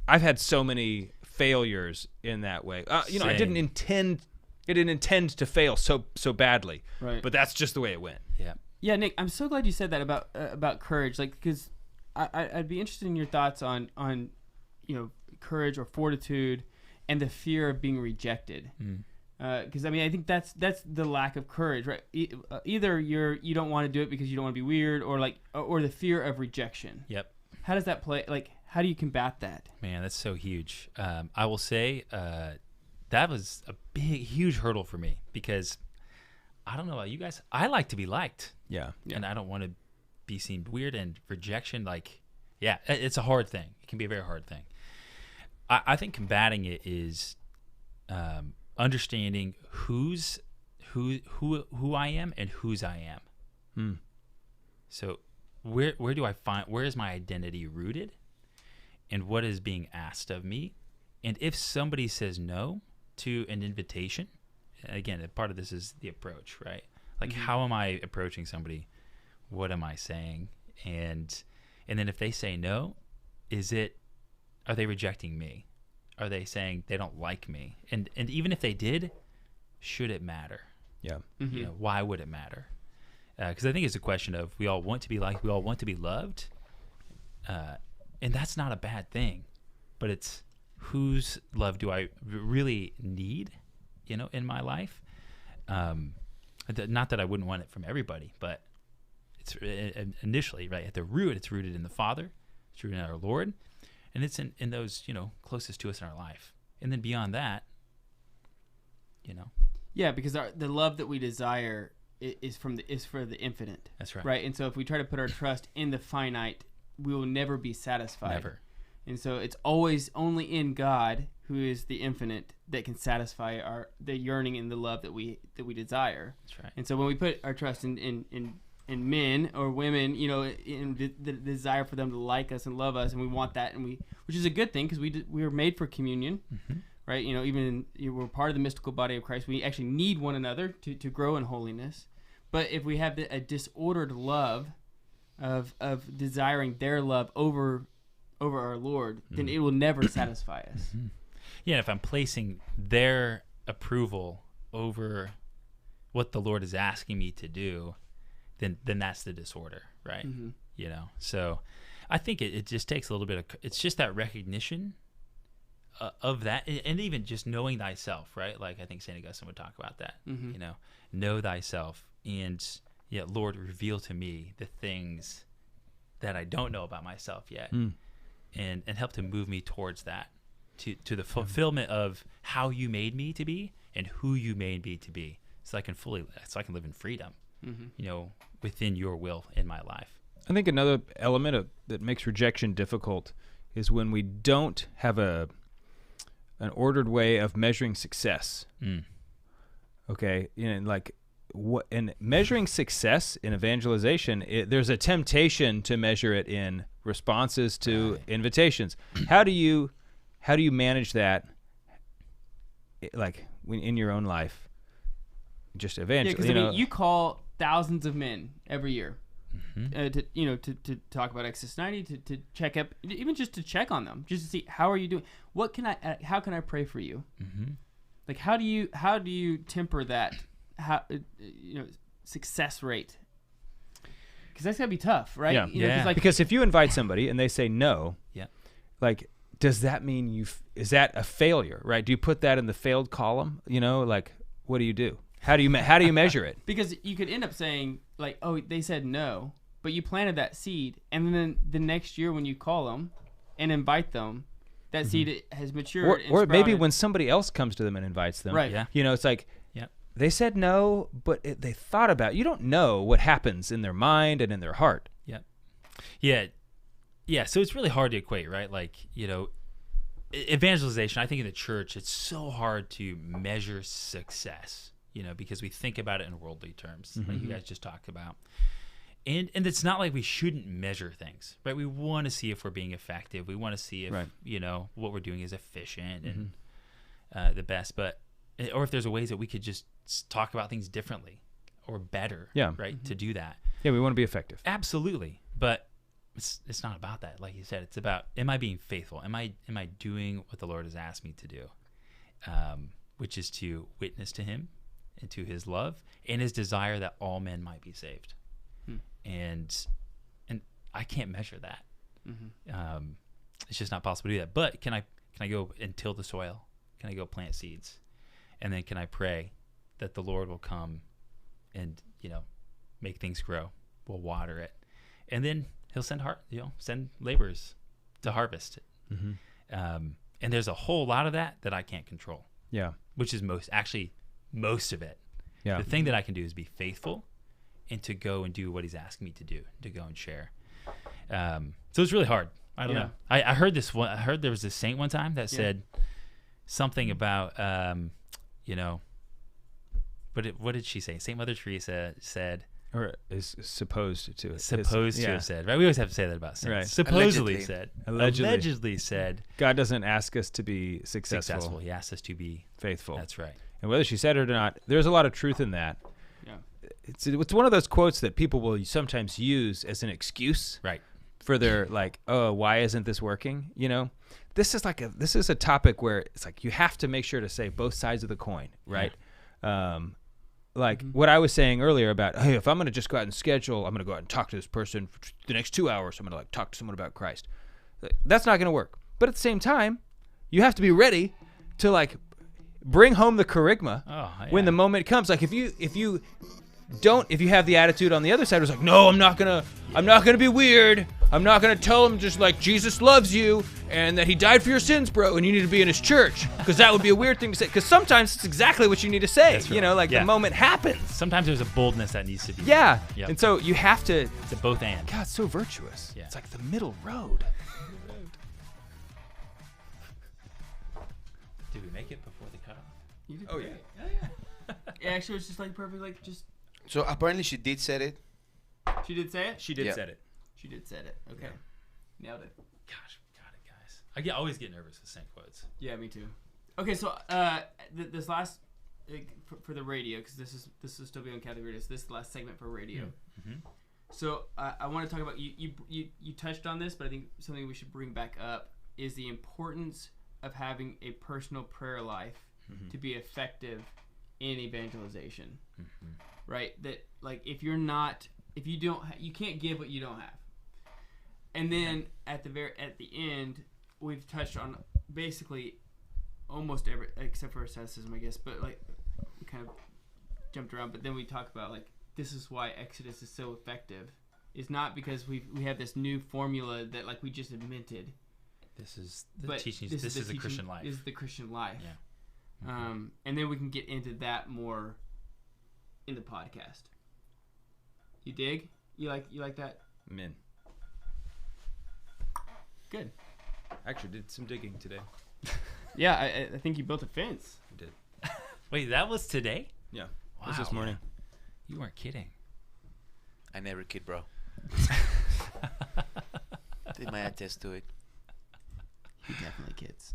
I've had so many failures in that way. I didn't intend to fail so badly, Right. but that's just the way it went. Yeah. Yeah, Nick, I'm so glad you said that about courage, like, because I'd be interested in your thoughts on courage or fortitude and the fear of being rejected. Because I think that's the lack of courage, right? Either you don't want to do it because you don't want to be weird, or the fear of rejection. Yep. How does that play? Like, how do you combat that? Man, that's so huge. I will say that was a huge hurdle for me, because I don't know about you guys, I like to be liked. Yeah. And I don't want to be seen weird, and rejection, it's a hard thing. It can be a very hard thing. I think combating it is understanding who I am and whose I am. So where is my identity rooted, and what is being asked of me? And if somebody says no to an invitation, again, part of this is the approach, right? Like, how am I approaching somebody? What am I saying? And then if they say no, are they rejecting me? Are they saying they don't like me? And even if they did, should it matter? Yeah. Why would it matter? Because I think it's a question of, we all want to be liked, we all want to be loved, and that's not a bad thing. But it's, whose love do I really need, in my life? Not that I wouldn't want it from everybody, but it's initially, right, at the root, it's rooted in the Father, it's rooted in our Lord, and it's in those, closest to us in our life. And then beyond that, Yeah, because the love that we desire is for the infinite. That's right. Right, and so if we try to put our trust in the finite, we will never be satisfied. Never. And so it's always only in God, who is the infinite, that can satisfy the yearning and the love that we desire. That's right. And so when we put our trust in men or women, in the desire for them to like us and love us, and we want that, which is a good thing, because we were made for communion, right? Even we're part of the mystical body of Christ. We actually need one another to grow in holiness. But if we have a disordered love of desiring their love over our Lord, then it will never satisfy us. Yeah, if I'm placing their approval over what the Lord is asking me to do, then that's the disorder, right? So I think it just takes a little bit of, it's just that recognition of that, and even just knowing thyself, right? Like, I think St. Augustine would talk about that. Know thyself, and Lord, reveal to me the things that I don't know about myself yet, and help to move me towards that, to the fulfillment of how you made me to be and who you made me to be, so I can live in freedom, within your will in my life. I think another element that makes rejection difficult is when we don't have an ordered way of measuring success. Okay, and measuring success in evangelization, there's a temptation to measure it in responses to invitations. How do you manage that, like in your own life? Just eventually, Yeah, because you call thousands of men every year. Mm-hmm. To talk about Exodus 90, to check up, even just to check on them, just to see how are you doing. How can I pray for you? Mm-hmm. Like how do you temper that success rate? Because that's gotta be tough, right? Yeah. You know, because if you invite somebody and they say no, Yeah. like does that mean is that a failure, right? Do you put that in the failed column? Like what do you do? How do you measure it? Because you could end up saying like, oh, they said no, but you planted that seed, and then the next year when you call them and invite them, that seed has matured. Or and maybe sprouted. when somebody else comes to them and invites them, Right. Yeah. it's like Yeah. they said no, but they thought about it. You don't know what happens in their mind and in their heart. Yeah. So it's really hard to equate, right? Like, evangelization, I think in the church, it's so hard to measure success, because we think about it in worldly terms, like you guys just talked about. And it's not like we shouldn't measure things, right? We want to see if we're being effective. We want to see if, what we're doing is efficient and the best. Or if there's ways that we could just talk about things differently or better, right, to do that. Yeah, we want to be effective. Absolutely. But it's not about that. Like you said, it's about, am I being faithful? Am I doing what the Lord has asked me to do? Which is to witness to him and to his love and his desire that all men might be saved. And I can't measure that. It's just not possible to do that. But can I go and till the soil? Can I go plant seeds? And then can I pray that the Lord will come and, make things grow? We'll water it. And then he'll send laborers to harvest it. And there's a whole lot of that I can't control. Yeah. Which is most of it. Yeah. The thing that I can do is be faithful and to go and do what he's asking me to do, to go and share. So it's really hard. I don't know. I heard this one. I heard there was a saint one time that said something about, what did she say? Saint Mother Teresa said, or is supposed to have said, right? We always have to say that about saints. Right. Supposedly said, allegedly said, God doesn't ask us to be successful. He asks us to be faithful. That's right. And whether she said it or not, there's a lot of truth in that. Yeah. It's one of those quotes that people will sometimes use as an excuse, right, for their why isn't this working? This is a topic where it's like you have to make sure to say both sides of the coin, right? Yeah. What I was saying earlier about, hey, if I'm going to just go out and schedule, I'm going to go out and talk to this person for the next 2 hours. I'm going to talk to someone about Christ. That's not going to work. But at the same time, you have to be ready to bring home the charisma when the moment comes. Like if you have the attitude on the other side, it's like, no, I'm not gonna be weird. I'm not gonna tell him just Jesus loves you and that he died for your sins, bro, and you need to be in his church, because that would be a weird thing to say. Because sometimes it's exactly what you need to say. That's right. The moment happens. Sometimes there's a boldness that needs to be. Yeah. Yep. And so you have to. It's a both and. God, it's so virtuous. Yeah. It's like the middle road. Did we make it before the cutoff? You did Oh, great. yeah. Yeah, actually, it was just perfect. So apparently she did say it. She did say it. She did Yeah. said it. She did say it. Okay, nailed it. Gosh, we got it, guys. I always get nervous with saint quotes. Yeah, me too. Okay, so this last for the radio, because this is still being on Catholic Radio. So this is the last segment for radio. Mm-hmm. So I want to talk about you touched on this, but I think something we should bring back up is the importance of having a personal prayer life to be effective in evangelization. Right? That if you don't you can't give what you don't have. And then at the end, we've touched on basically almost every, except for asceticism, I guess, but we kind of jumped around. But then we talk about this is why Exodus is so effective. It's not because we have this new formula that we just invented. This is the teaching. This is the Christian life. This is the Christian life. Yeah. And then we can get into that more in the podcast. You dig? You like that? I'm in. Good. Actually, did some digging today. Yeah, I think you built a fence. I did. Wait, that was today? Yeah. Wow. It was this morning. You weren't kidding. I never kid, bro. They might attest to it. He definitely kids.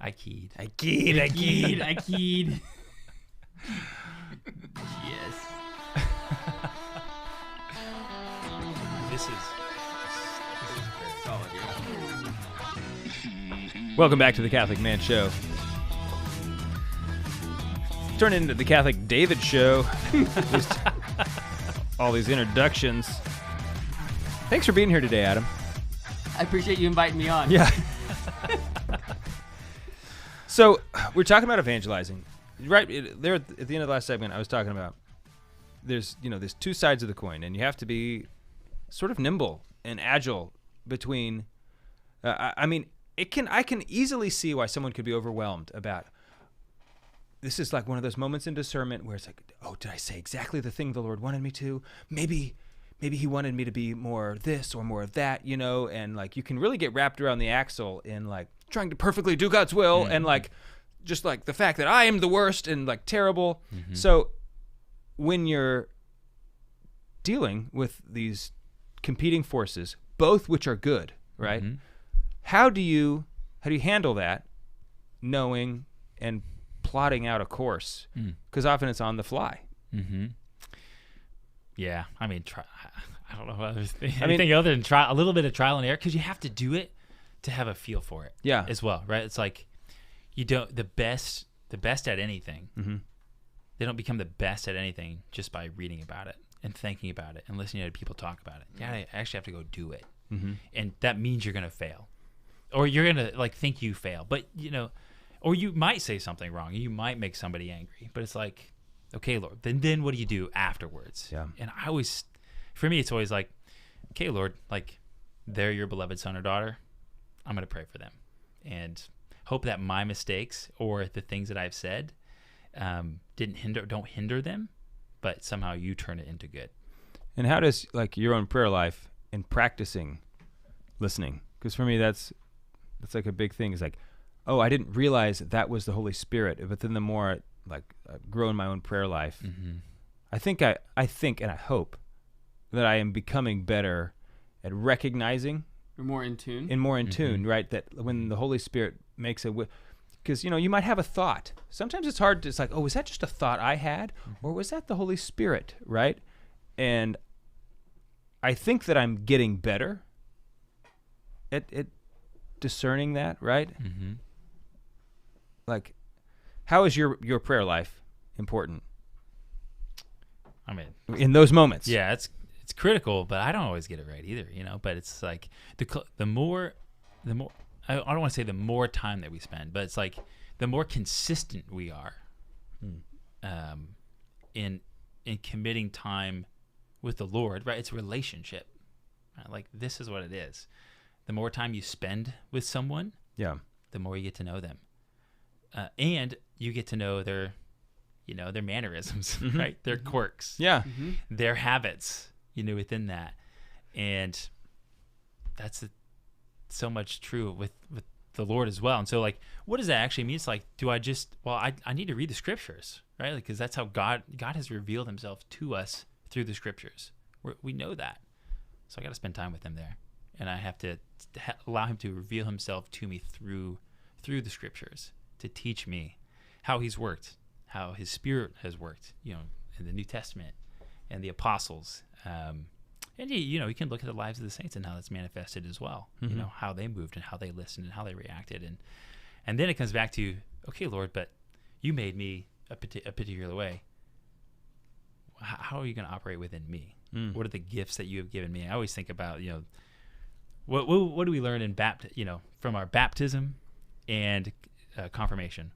I keyed. I keyed. I keyed. Yes. This is Solid, yeah. Welcome back to the Catholic Man Show. Turn into the Catholic David Show. Just all these introductions. Thanks for being here today, Adam. I appreciate you inviting me on. Yeah. So we're talking about evangelizing, right? There at the end of the last segment, I was talking about there's two sides of the coin, and you have to be sort of nimble and agile between. I can easily see why someone could be overwhelmed about. This is like one of those moments in discernment where it's like, oh, did I say exactly the thing the Lord wanted me to? Maybe he wanted me to be more this or more of that, and like you can really get wrapped around the axle in like trying to perfectly do God's will and like just like the fact that I am the worst and like terrible. Mm-hmm. So when you're dealing with these competing forces, both which are good, right? Mm-hmm. How do you handle that, knowing and plotting out a course? Because often it's on the fly. Mm-hmm. Yeah, I mean, I don't know anything other than a little bit of trial and error, because you have to do it to have a feel for it. Yeah, as well, right? It's like the best at anything. Mm-hmm. They don't become the best at anything just by reading about it and thinking about it and listening to people talk about it. Yeah, I actually have to go do it, and that means you're gonna fail, or you're gonna like think you fail, but or you might say something wrong. You might make somebody angry, but it's like, okay, Lord, then what do you do afterwards? Yeah. And for me, it's always like, okay, Lord, like they're your beloved son or daughter. I'm going to pray for them and hope that my mistakes or the things that I've said don't hinder them, but somehow you turn it into good. And how does like your own prayer life in practicing listening? Because for me, that's like a big thing. Is like, oh, I didn't realize that was the Holy Spirit. But then the more I grow in my own prayer life, I think and I hope that I am becoming better at recognizing. You're more in tune. Tune, right? That when the Holy Spirit makes because you might have a thought. Sometimes it's hard. It's like, oh, was that just a thought I had, or was that the Holy Spirit, right? And I think that I'm getting better at discerning that, right? Mm-hmm. Like, how is your prayer life important? I mean, in those moments, yeah, it's critical, but I don't always get it right either, But it's like the more I don't want to say the more time that we spend, but it's like the more consistent we are in committing time with the Lord, right? It's a relationship. Right? Like this is what it is. The more time you spend with someone, the more you get to know them, and you get to know their mannerisms, right? Their quirks, their habits. Within that, and that's so much true with the Lord as well. And so, like, what does that actually mean? It's like, I need to read the scriptures, right? Because that's how God has revealed Himself to us through the scriptures. We know that, so I got to spend time with Him there, and I have to allow Him to reveal Himself to me through the scriptures to teach me how He's worked, how His Spirit has worked, in the New Testament and the apostles. And you can look at the lives of the saints and how that's manifested as well. How they moved and how they listened and how they reacted, and then it comes back to, okay, Lord, but you made me a particular way. How are you going to operate within me? What are the gifts that you have given me? I always think about what do we learn in from our baptism and confirmation?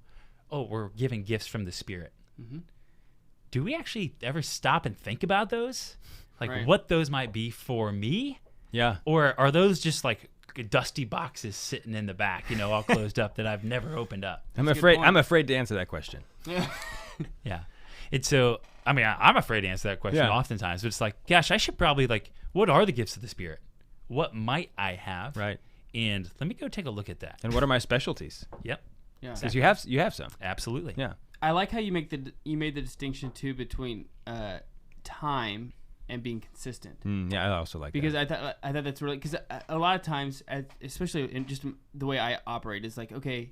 Oh, we're given gifts from the Spirit. Mm-hmm. Do we actually ever stop and think about those? Like what those might be for me? Yeah. Or are those just like dusty boxes sitting in the back, all closed up that I've never opened up? I'm afraid to answer that question. Yeah. Yeah. And so, I mean, I'm afraid to answer that question oftentimes, but it's like, gosh, I should probably what are the gifts of the Spirit? What might I have? Right. And let me go take a look at that. And what are my specialties? Yep. Yeah. Because you have some. Absolutely. Yeah. I like how you made the distinction too between time and being consistent. Yeah, I also like Because that. I thought that's really, because a lot of times, especially in just the way I operate, is like, okay,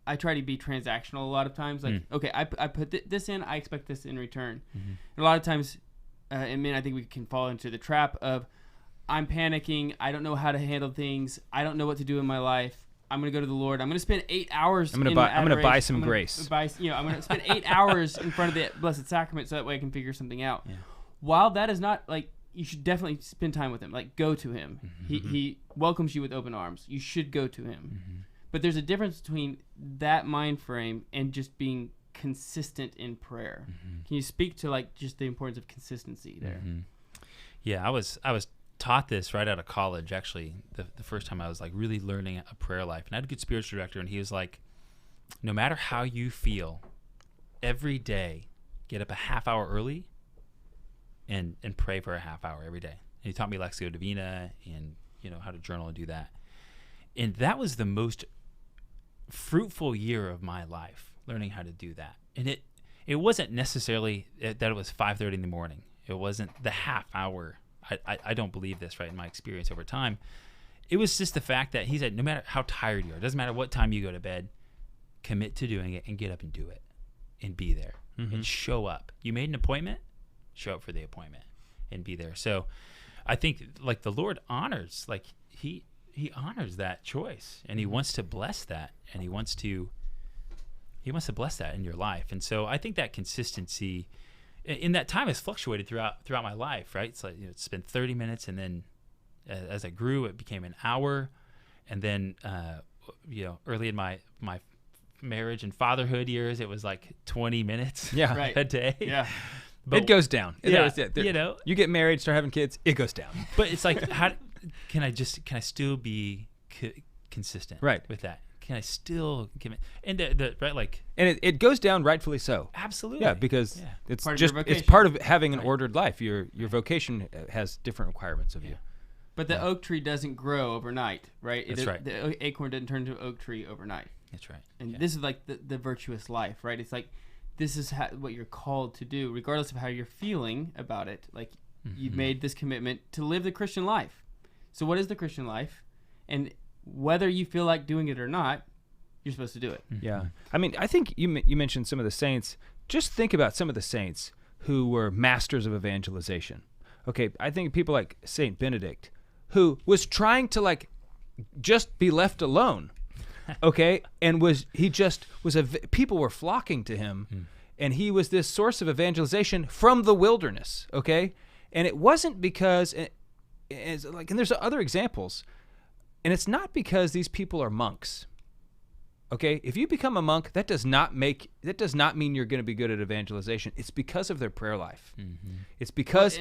I try to be transactional a lot of times. Like, okay, I put this in, I expect this in return. And a lot of times, and I think we can fall into the trap of, I'm panicking, I don't know how to handle things, I don't know what to do in my life. I'm gonna go to the Lord. I'm gonna spend 8 hours. I'm gonna buy some grace. I'm gonna spend 8 hours in front of the Blessed Sacrament, so that way I can figure something out. Yeah. While that is not like, you should definitely spend time with him. Like, go to him. He welcomes you with open arms. You should go to him. But there's a difference between that mind frame and just being consistent in prayer. Can you speak to like just the importance of consistency there? Yeah, I was taught this right out of college. Actually, the first time I was like really learning a prayer life, and I had a good spiritual director, and he was like, no matter how you feel, every day get up a half hour early and pray for a half hour every day. And he taught me Lectio Divina and how to journal and do that. And that was the most fruitful year of my life, learning how to do that. And it wasn't necessarily that it was 5:30 in the morning. It wasn't the half hour. I don't believe this, right, in my experience over time. It was just the fact that he said, no matter how tired you are, it doesn't matter what time you go to bed, commit to doing it and get up and do it and be there and show up. You made an appointment, show up for the appointment and be there. So I think like the Lord honors, like he honors that choice, and he wants to bless that, and he wants to bless that in your life. And so I think that consistency in that time has fluctuated throughout my life, right? It's like it's been 30 minutes, and then as I grew, it became an hour, and then early in my marriage and fatherhood years, it was like 20 minutes Right. a day. Yeah. It goes down. Yeah, you get married, start having kids, it goes down. But it's like, how can I still be consistent right. with that? Can I still commit? And right, like, and it goes down rightfully so. Absolutely. Yeah, because it's Part of just your it's vocation. part of having an ordered life. Your vocation has different requirements of you. But the oak tree doesn't grow overnight, right? That's right. The acorn doesn't turn into an oak tree overnight. That's right. And this is like the virtuous life, right? It's like, this is what you're called to do, regardless of how you're feeling about it. Like, you've made this commitment to live the Christian life. So what is the Christian life? And whether you feel like doing it or not, you're supposed to do it. Yeah. I mean, I think you mentioned some of the saints. Just think about some of the saints who were masters of evangelization. Okay, I think people like Saint Benedict, who was trying to like just be left alone. Okay, and people were flocking to him, and he was this source of evangelization from the wilderness. Okay, and it wasn't because, and there's other examples, and it's not because these people are monks. Okay, if you become a monk, that does not mean you're going to be good at evangelization. It's because of their prayer life. It's because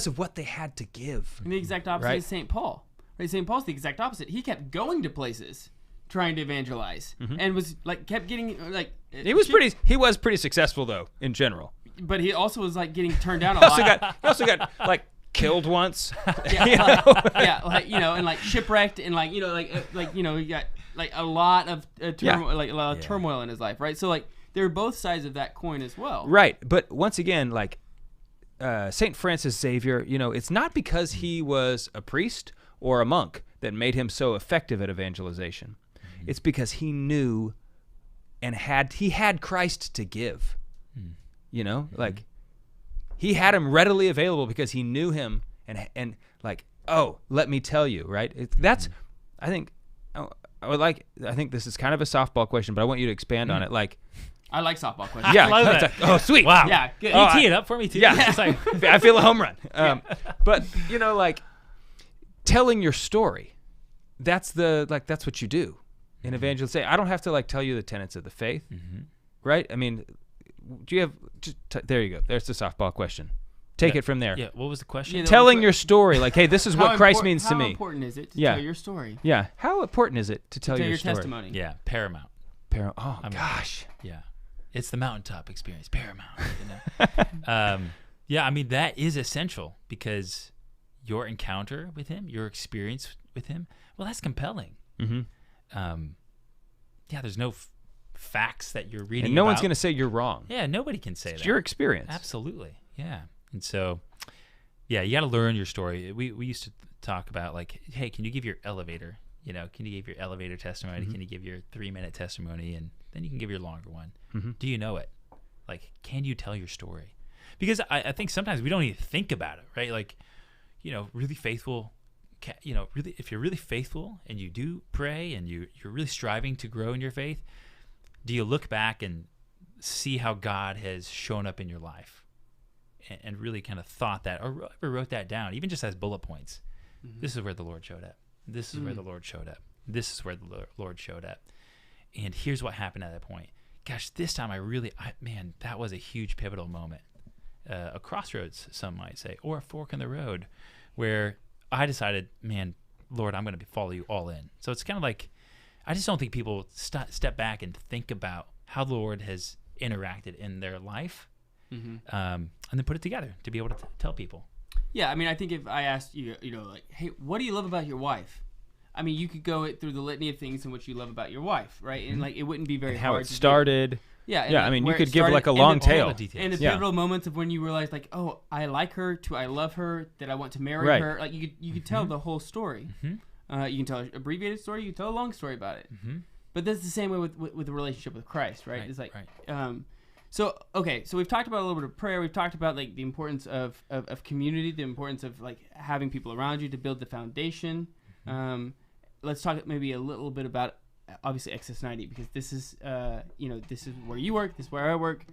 of what they had to give. And the exact opposite Right. is St. Paul. Right? St. Paul's the exact opposite. He kept going to places trying to evangelize, and was like kept getting like. He was pretty successful though in general. But he also was like getting turned down a lot. He also got like killed once. And like shipwrecked, and he got like a lot of turmoil in his life, right? So like there are both sides of that coin as well. Right, but once again, like Saint Francis Xavier, it's not because he was a priest or a monk that made him so effective at evangelization. It's because he knew and had Christ to give. Like he had him readily available because he knew him and like, oh, let me tell you, right? I think this is kind of a softball question, but I want you to expand on it. Like, I like softball questions. yeah, love that. oh sweet, Wow. Yeah, good. Can you tee it up for me too? Yeah. It's like, I feel a home run. But like telling your story, that's what you do in evangelism. I don't have to like tell you the tenets of the faith, right? I mean, do you have? There you go. There's the softball question. Take it from there. yeah. What was the question? Yeah, Telling your story, like, hey, this is what Christ means to How me. important is it to Yeah. tell your story? Yeah. How important is it to tell Tell your your story? testimony. Yeah, paramount. Oh gosh. Yeah, it's the mountaintop experience, paramount. Yeah, I mean that is essential because your encounter with him, your experience with him, well, that's compelling. Yeah, there's no facts that you're reading. And no about. one's going to say you're wrong. Yeah, nobody can say It's that. your experience. Absolutely. Yeah, and so, Yeah, you got to learn your story. We used to talk about like, hey, can you give your elevator? You know, can you give your elevator testimony? Can you give your 3-minute testimony? And then you can give your longer one. Do you know it? Like, can you tell your story? Because I think sometimes we don't even think about it, right? Like, you know, really faithful, you know, really, if you're really faithful and you do pray and you're really striving to grow in your faith, do you look back and see how God has shown up in your life and really kind of thought that or wrote that down, even just as bullet points? This is where the Lord showed up. This is where the Lord showed up. This is where the Lord showed up. And here's what happened at that point. Gosh, this time man, that was a huge pivotal moment. A crossroads, some might say, or a fork in the road where I decided, man, Lord, I'm going to follow you all in. So it's kind of like, I just don't think people step back and think about how the Lord has interacted in their life and then put it together to be able to tell people. Yeah, I mean, I think if I asked you, you know, like, hey, what do you love about your wife? I mean, you could go through the litany of things in which you love about your wife, right? And like, it wouldn't be very And how hard it to do. started. Yeah, and Yeah, like, I mean, you where it could give started like a and long the- tail. All the details. And the Yeah. pivotal moments of when you realize, like, oh, I like her, to I love her, that I want to marry Right. her. Like, you could tell the whole story. You can tell an abbreviated story. You can tell a long story about it. But that's the same way with the relationship with Christ, right? It's like, so we've talked about a little bit of prayer. We've talked about like the importance of community, the importance of like having people around you to build the foundation. Let's talk maybe a little bit about obviously Exodus 90, because this is this is where you work, this is where I work.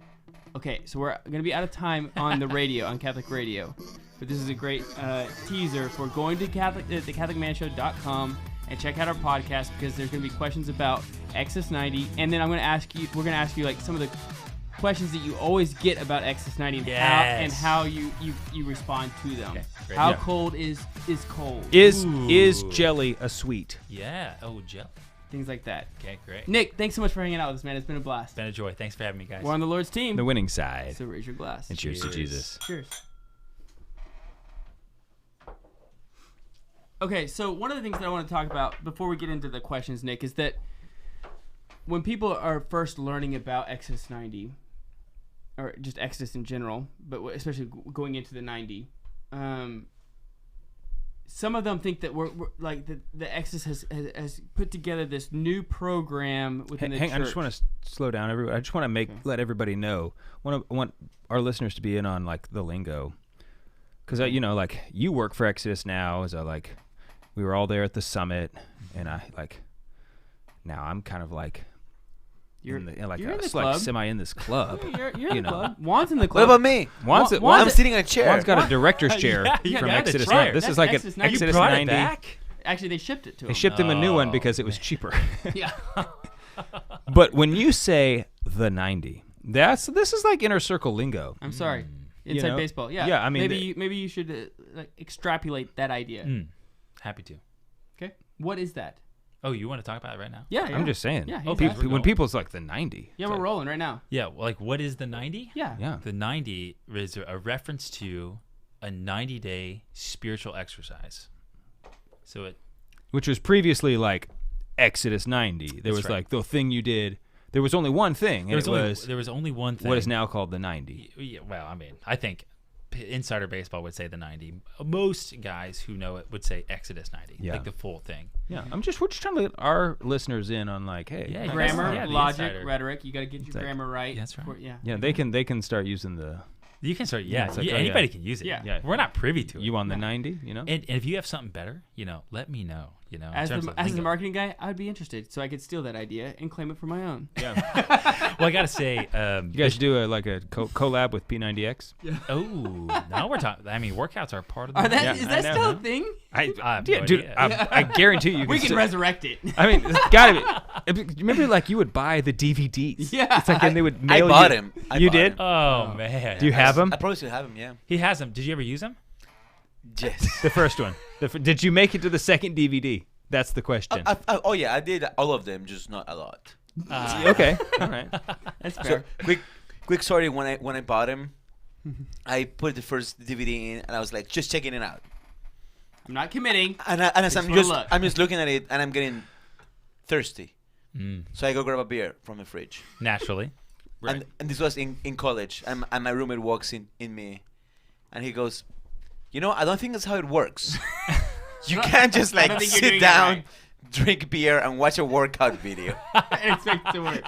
Okay, so we're gonna be out of time on the radio, on Catholic radio, but this is a great teaser for going to thecatholicmanshow.com and check out our podcast, because there's gonna be questions about Exodus 90, and then we're gonna ask you like some of the questions that you always get about Exodus 90 and how you respond to them. Okay, great. How Yeah. cold is cold? Is jelly a sweet? Yeah. Oh, jelly. Things like that. Okay, great. Nick, thanks so much for hanging out with us, man. It's been a blast. Been a joy. Thanks for having me, guys. We're on the Lord's team. The winning side. So raise your glass. And cheers to Cheers. Jesus. Cheers. Okay, so one of the things that I want to talk about before we get into the questions, Nick, is that when people are first learning about Exodus 90, or just Exodus in general, but especially going into the 90, some of them think that we're like the Exodus has put together this new program within the church. I just want to slow down, everyone. I just want to let everybody know. I want our listeners to be in on like the lingo, because like you work for Exodus now. As we were all there at the summit, and now I'm kind of like. You're in the like club. semi in this club. You're in the club. Juan's in the What club. about me? Juan's I'm sitting in a chair. Juan's got a director's chair Yeah, from you got the Exodus chair. 9. This That's is like Exodus an 90. Exodus you brought 90. it back? Actually, they shipped it to him. They shipped him a new one Oh, because it was man. cheaper. Yeah. But when you say the 90, this is like inner circle lingo. I'm sorry. Inside know? baseball. Yeah. Yeah, I mean, maybe you should extrapolate that idea. Happy to. Okay. What is that? Oh, you want to talk about it right now? Yeah. I'm just saying. Yeah. Oh, he's asking. when people's like the 90. Yeah, it's we're like, rolling right now. Yeah. Well, like, what is the 90? Yeah. Yeah. The 90 is a reference to a 90-day spiritual exercise. So it. Which was previously like Exodus 90. There That's was right. like the thing you did. There was only one thing, and There was only one thing. what is now called the 90. Yeah, well, I mean, I think insider baseball would say the 90. Most guys who know it would say Exodus 90, Yeah. like the full thing. Yeah, we're just trying to let our listeners in on like, hey, Yeah, Grammar, Yeah, the logic, insider. rhetoric. You got to get your like- grammar right. That's right. yeah, they can start using the You can start. Yeah, Yeah, it's like, oh, anybody yeah. can use it. Yeah. We're not privy to it. you on the 90, And if you have something better, let me know. In As terms the of marketing lingo. guy, I would be interested, so I could steal that idea and claim it for my own. Yeah. Well, I gotta say, You guys should do a collab with P90X. oh, now we're talking. I mean, workouts are part of the. Is I that know. still a thing? I have no Dude, idea. I guarantee you. We can still- resurrect it. I mean, it's gotta be. Remember, like you would buy the DVDs. Yeah. It's like, and they would I mail you. bought him. You did? Oh man. Do you have them? I probably still have him. Yeah. He has them. Did you ever use them? Yes. The first one. Did you make it to the second DVD? That's the question. Oh yeah, I did all of them, just not a lot. Okay. All right. That's So fair. quick story. When I bought him, I put the first DVD in, and I was like, just checking it out. I'm not committing. And as Just I'm wanna just look. I'm just looking at it, and I'm getting thirsty. Mm, So I go grab a beer from the fridge. naturally. Right. And this was in college. And my roommate walks in me, and he goes, I don't think that's how it works. You can't just I like don't think you're doing sit it down, right. drink beer, and watch a workout video. And expect it to work.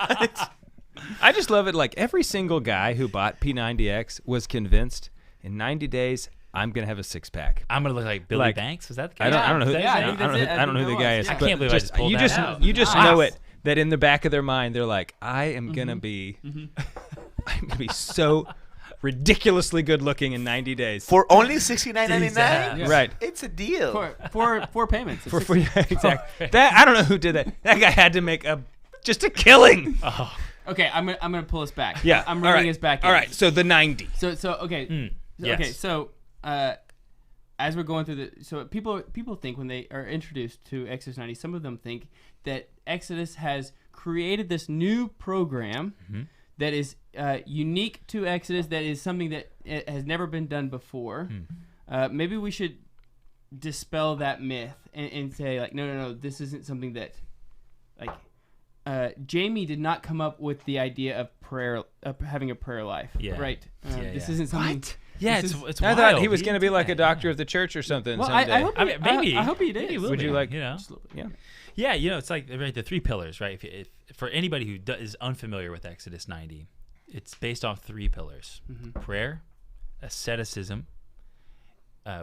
I just love it. Like every single guy who bought P90X was convinced in 90 days I'm gonna have a six pack. I'm gonna look like Billy Like, Banks. Was that the guy? I don't know who. Yeah, I I think don't know. that's it. I don't know who think the that guy was, is. yeah. I But can't believe I just pulled you that just out. you just Nice. know it that in the back of their mind they're like, I am gonna be, I'm gonna be so ridiculously good looking in 90 days. For only $69.99, Exactly. Right. It's a deal. Four payments. of For 60. exactly. That I don't know who did that. That guy had to make just a killing. Oh, Okay, I'm gonna pull us back. Yeah. I'm all reading right. us back. All in. right. So the 90. So okay. yes. Okay. So as we're going through so people think when they are introduced to Exodus 90, some of them think that Exodus has created this new program that is unique to Exodus, that is something that has never been done before. Maybe we should dispel that myth and say like, no, this isn't something that like Jamie did not come up with the idea of prayer, having a prayer life. Yeah. Right. Yeah, this yeah. isn't something. yeah. This It's I wild. thought he was He going to be did like a that, doctor yeah. of the church or something Well, someday. I hope I mean, maybe. I hope he Maybe did. he will Would be, you like? you know? Just a little bit. Yeah. Yeah, it's like the three pillars, right? If for anybody who is unfamiliar with Exodus 90, it's based off three pillars: prayer, asceticism,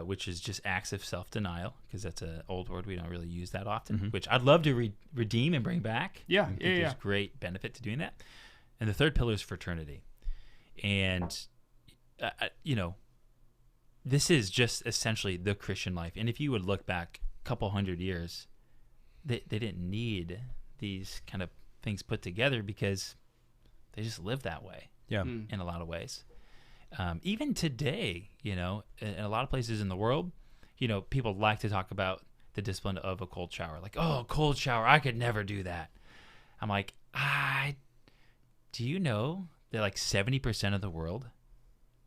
which is just acts of self-denial, because that's an old word we don't really use that often, which I'd love to redeem and bring back. Yeah, I think yeah. There's great benefit to doing that. And the third pillar is fraternity. And, this is just essentially the Christian life. And if you would look back a couple hundred years, they didn't need these kind of things put together because they just lived that way Yeah. in a lot of ways. Even today, in a lot of places in the world, people like to talk about the discipline of a cold shower. Like, oh, cold shower, I could never do that. I'm like, do you know that like 70% of the world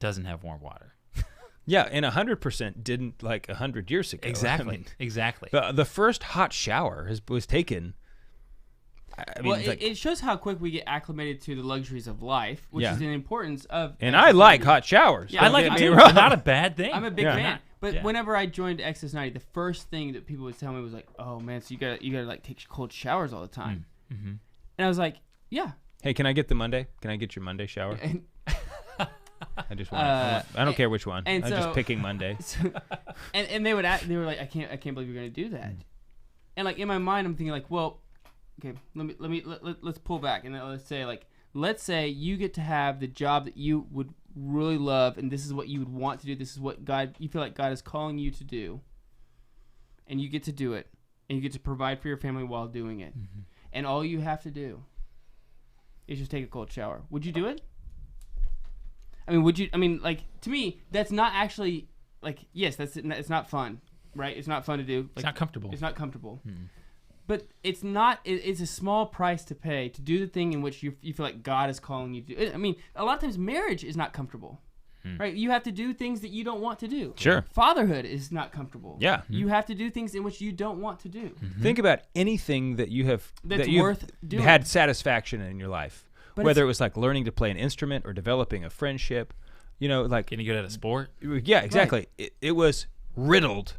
doesn't have warm water? Yeah, and 100% didn't like 100 years ago. Exactly. I mean, Exactly. the first hot shower was taken. I mean, Well, like, it shows how quick we get acclimated to the luxuries of life, which Yeah. is the importance of. and I like hot showers. Yeah, I don't like get it me too. wrong. It's not a bad thing. I'm a big Yeah. fan. But Yeah. whenever I joined Exodus 90, the first thing that people would tell me was like, "Oh man, so you gotta like take cold showers all the time." Mm-hmm. And I was like, "Yeah." Hey, can I get the Monday? Can I get your Monday shower? And, I just want. I don't care which one. and I'm so- just picking Monday. and they were like, "I can't believe you're gonna do that." And like in my mind, I'm thinking like, well, okay, let's pull back and let's say you get to have the job that you would really love, and this is what you would want to do. This is what you feel like God is calling you to do, and you get to do it, and you get to provide for your family while doing it, and all you have to do is just take a cold shower. Would you do it? I mean, would you? I mean, like to me, that's not actually like yes, it's not fun, right? It's not fun to do. It's Like, not comfortable. it's not comfortable. But it's not. It's a small price to pay to do the thing in which you feel like God is calling you to do. I mean, a lot of times marriage is not comfortable, right? You have to do things that you don't want to do. Sure. Fatherhood is not comfortable. Yeah. You have to do things in which you don't want to do. Think about anything that you have That's that you've worth doing. had satisfaction in your life, But whether it's- it was like learning to play an instrument or developing a friendship. Like Getting good at a sport. yeah, exactly. It was riddled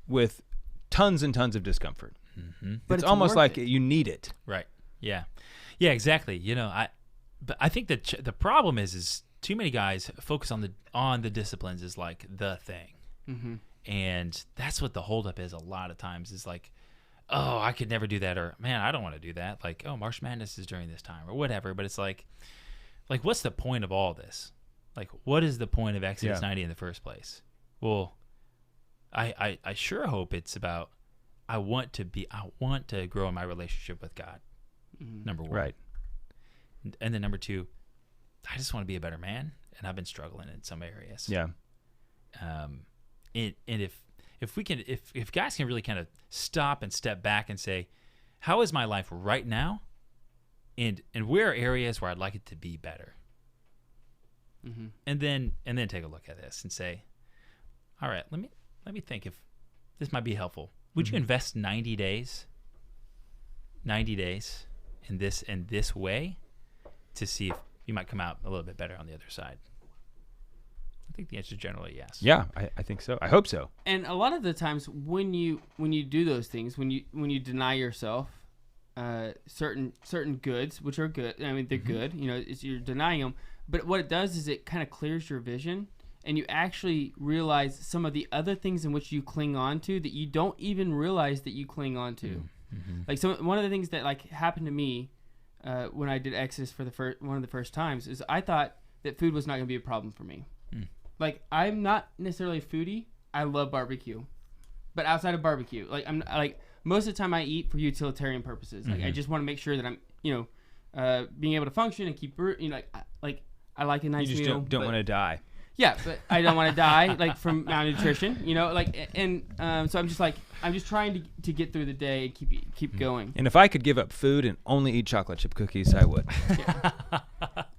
with tons and tons of discomfort. But It's it's almost worth like it. you need it. Right. Yeah. Yeah. Exactly. But I think that the problem is too many guys focus on the disciplines as like the thing, and that's what the holdup is. A lot of times is like, oh, I could never do that, or man, I don't want to do that. Like, oh, March Madness is during this time, or whatever. But it's like, what's the point of all this? Like, what is the point of Exodus 90 in the first place? Well, I sure hope it's about I want to grow in my relationship with God. Number one. Right. And then number two, I just want to be a better man, and I've been struggling in some areas. Yeah. And if we can, if guys can really kind of stop and step back and say, how is my life right now, and where are areas where I'd like it to be better, and then take a look at this and say, all right, let me think if this might be helpful. Would you invest 90 days in this way to see if you might come out a little bit better on the other side? I think the answer is generally yes. Yeah, I think so. I hope so. And a lot of the times when you do those things, when you deny yourself certain goods, which are good. I mean, they're good. You know, you're denying them. But what it does is it kind of clears your vision, and you actually realize some of the other things in which you cling on to that you don't even realize that you cling on to. Like one of the things that like happened to me when I did Exodus for one of the first times is I thought that food was not going to be a problem for me. Like, I'm not necessarily a foodie. I love barbecue, but outside of barbecue, like I'm like most of the time I eat for utilitarian purposes. Like I just want to make sure that I'm being able to function and keep like I like a nice You just meal. don't want to die. Yeah, but I don't want to die like from malnutrition, so I'm just trying to get through the day and keep going. And if I could give up food and only eat chocolate chip cookies, I would.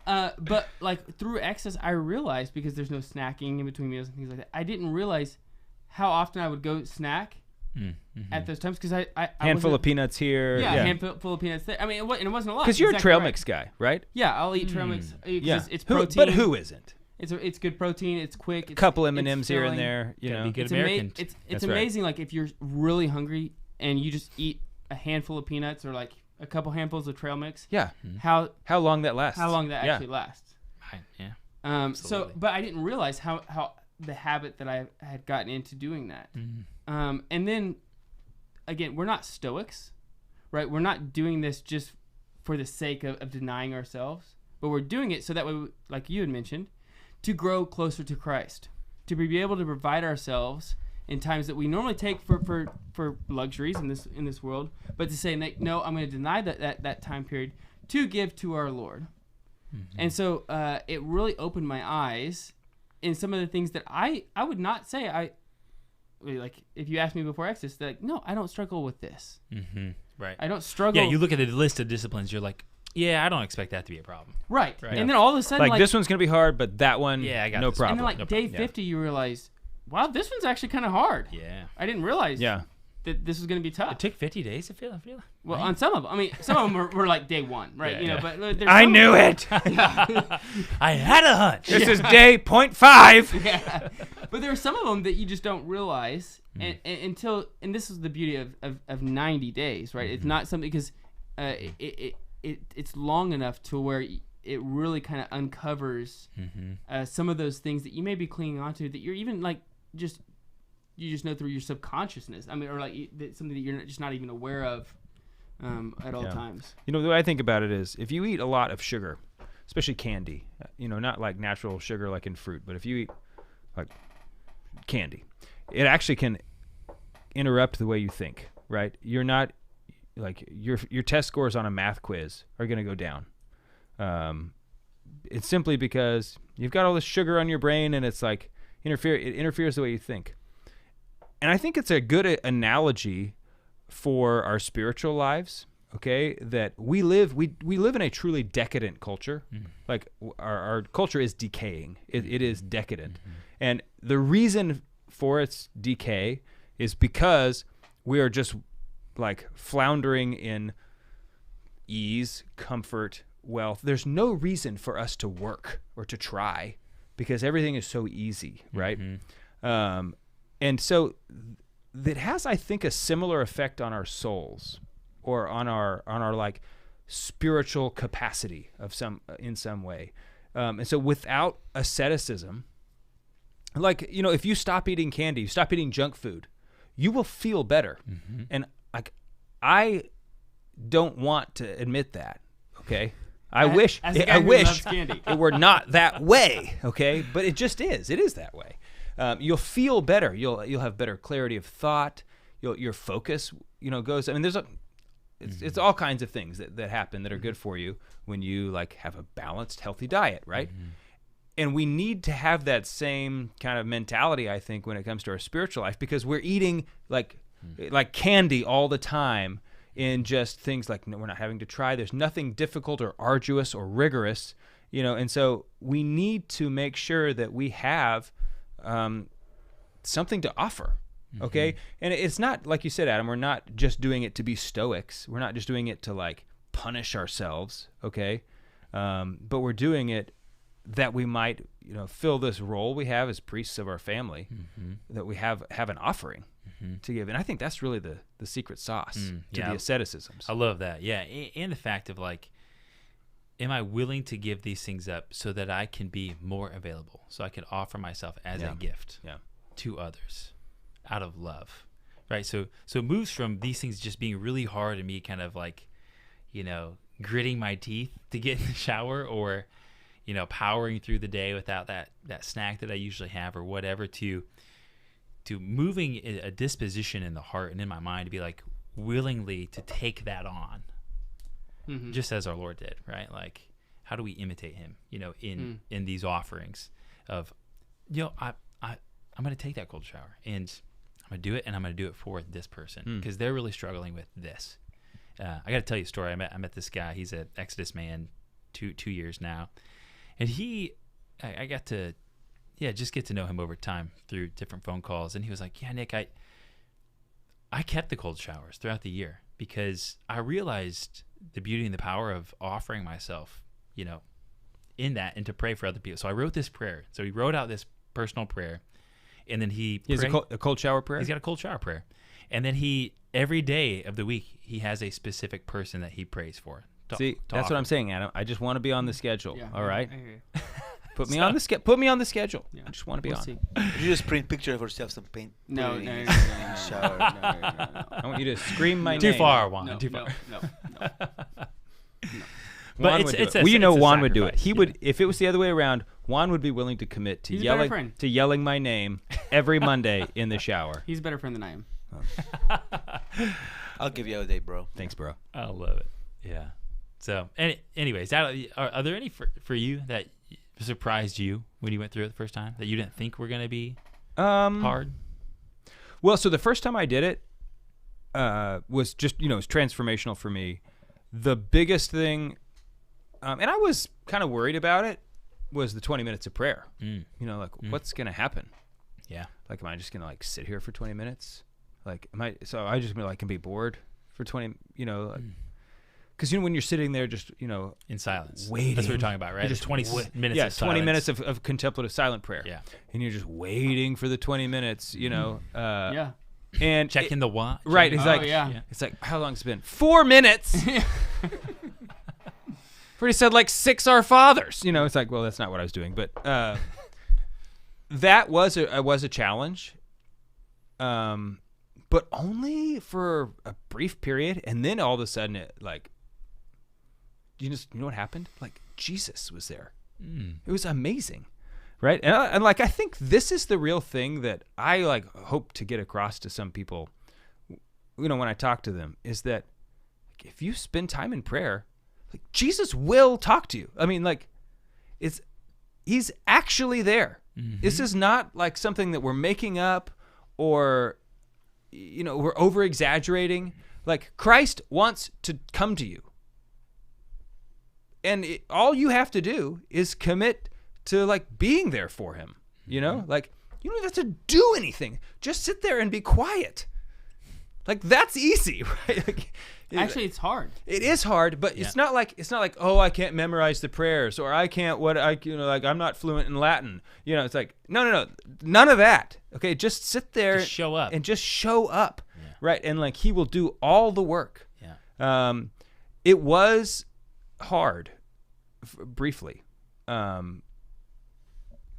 But like through Exodus, I realized, because there's no snacking in between meals and things like that, I didn't realize how often I would go snack at those times, because I handful of peanuts here. Yeah, a handful of peanuts there. I mean, it wasn't a lot. Because you're exactly a trail right. mix guy, right? Yeah, I'll eat trail mix. Yeah, It's protein. But who isn't? It's good protein. It's quick. A couple M&Ms it's here and filling. there. You Gotta know, be good It's American. It's That's right. amazing. Like if you're really hungry and you just eat a handful of peanuts or like a couple handfuls of trail mix. Yeah. How long that lasts? that actually lasts. Right, yeah. So, Absolutely. but I didn't realize how the habit that I had gotten into doing that. And then, again, we're not Stoics, right? We're not doing this just for the sake of denying ourselves, but we're doing it so that way, like you had mentioned, to grow closer to Christ, to be able to provide ourselves in times that we normally take for luxuries in this world, but to say, no, I'm going to deny that time period to give to our Lord. And so it really opened my eyes in some of the things that I would not say like if you asked me before Exodus, like, no, I don't struggle with this. Right. I don't struggle. Yeah, you look at the list of disciplines, you're like, yeah, I don't expect that to be a problem. Right. Right. And then all of a sudden, Like this one's gonna be hard, but that one, Yeah, I got no this. problem. and then like No day problem. 50, you realize, wow, this one's actually kind of hard. Yeah. I didn't realize Yeah. that this was going to be tough. It took 50 days to feel. Well, on some of them, I mean, some of them were like day one, right? Yeah, you know, yeah. but there's I some- knew it. I had a hunch. This is day 0.5. Yeah, but there are some of them that you just don't realize and until, and this is the beauty of 90 days, right? It's not something, because it's long enough to where it really kind of uncovers some of those things that you may be clinging onto that you're even like you just know through your subconsciousness. I mean, or like something that you're just not even aware of at all Yeah. times. You know, the way I think about it is, if you eat a lot of sugar, especially candy, not like natural sugar like in fruit, but if you eat like candy, it actually can interrupt the way you think, right? You're not like your test scores on a math quiz are going to go down. It's simply because you've got all this sugar on your brain, and it's like it interferes the way you think. And I think it's a good analogy for our spiritual lives. Okay, that we live in a truly decadent culture. Like our culture is decaying. It is decadent, and the reason for its decay is because we are just like floundering in ease, comfort, wealth. There's no reason for us to work or to try because everything is so easy, right? And so that has, I think, a similar effect on our souls or on our like spiritual capacity in some way. And so without asceticism, like, if you stop eating candy, you stop eating junk food, you will feel better. And like, I don't want to admit that. Okay. I wish as a guy who loves candy. it were not that way. Okay. But it just is. It is that way. You'll feel better. You'll have better clarity of thought. Your focus, goes. I mean, it's all kinds of things that happen that are good for you when you like have a balanced, healthy diet, right? And we need to have that same kind of mentality, I think, when it comes to our spiritual life, because we're eating like candy all the time in just things like we're not having to try. There's nothing difficult or arduous or rigorous, and so we need to make sure that we have something to offer. Okay. And it's not like you said, Adam, we're not just doing it to be stoics. We're not just doing it to like punish ourselves. Okay. But we're doing it that we might, fill this role we have as priests of our family, that we have an offering to give. And I think that's really the secret sauce to the asceticisms. I love that. Yeah. And the fact of like, am I willing to give these things up so that I can be more available, so I can offer myself as a gift to others out of love, right? So it moves from these things just being really hard and me kind of like, gritting my teeth to get in the shower, or, powering through the day without that snack that I usually have or whatever, to moving a disposition in the heart and in my mind to be like willingly to take that on. Just as our Lord did, right? Like, how do we imitate him, in these offerings of, I'm going to take that cold shower and I'm going to do it, and I'm going to do it for this person because they're really struggling with this. I got to tell you a story. I met this guy. He's an Exodus man, 2 years now. And I got to, just get to know him over time through different phone calls. And he was like, yeah, Nick, I kept the cold showers throughout the year because I realized the beauty and the power of offering myself, in that, and to pray for other people. So I wrote this prayer. So he wrote out this personal prayer, and then he has a cold shower prayer. He's got a cold shower prayer, and then every day of the week he has a specific person that he prays for. That's what I'm saying, Adam. I just want to be on the schedule. Yeah, all right, I hear you. Put me on the schedule. Yeah. I just want to be on. See. You just print picture of yourself, some paint. No, put it no, in no, his no, no, shower. no. I want you to scream my Too name. far, Juan. No, Too far. no. But Juan it's would do it's it. a- Well, you know, it's a Juan would do it. sacrifice, He would, if it was the other way around. Juan would be willing to commit to He's a better friend. yelling my name every Monday in the shower. He's a better friend than I am. I'll give you a day, bro. Thanks, bro. I love it. Yeah. So, anyways, are there any for you that surprised you when you went through it the first time that you didn't think were going to be hard? Well, so the first time I did it was just, it was transformational for me. The biggest thing, and I was kind of worried about it, was the 20 minutes of prayer. What's going to happen? Yeah. Like, am I just going to like sit here for 20 minutes? Like, so I just can be bored for 20, because when you're sitting there just, In silence. waiting. That's what we're talking about, right? You're Just 20 minutes yeah, of 20 silence. minutes of contemplative silent prayer. Yeah. And you're just waiting for the 20 minutes, Yeah. and Checking the watch. right. It's Oh, like, yeah. it's like, how long has it been? 4 minutes. Pretty said like 6 Our Fathers. It's like, well, that's not what I was doing, but that was a challenge. But only for a brief period, and then all of a sudden, it you know what happened? Like, Jesus was there. It was amazing, right? And I think this is the real thing that I hope to get across to some people. When I talk to them, is that if you spend time in prayer, Jesus will talk to you. I mean, he's actually there. This is not like something that we're making up or we're over exaggerating. Like, Christ wants to come to you. And all you have to do is commit to being there for him. You don't even have to do anything. Just sit there and be quiet. That's easy, right? Actually, it's hard. It is hard, but it's not like oh, I can't memorize the prayers, or I can't I'm not fluent in Latin. It's like no, none of that. Okay, just sit there, Just show up. and just show up, right? And he will do all the work. Yeah. It was hard, briefly, and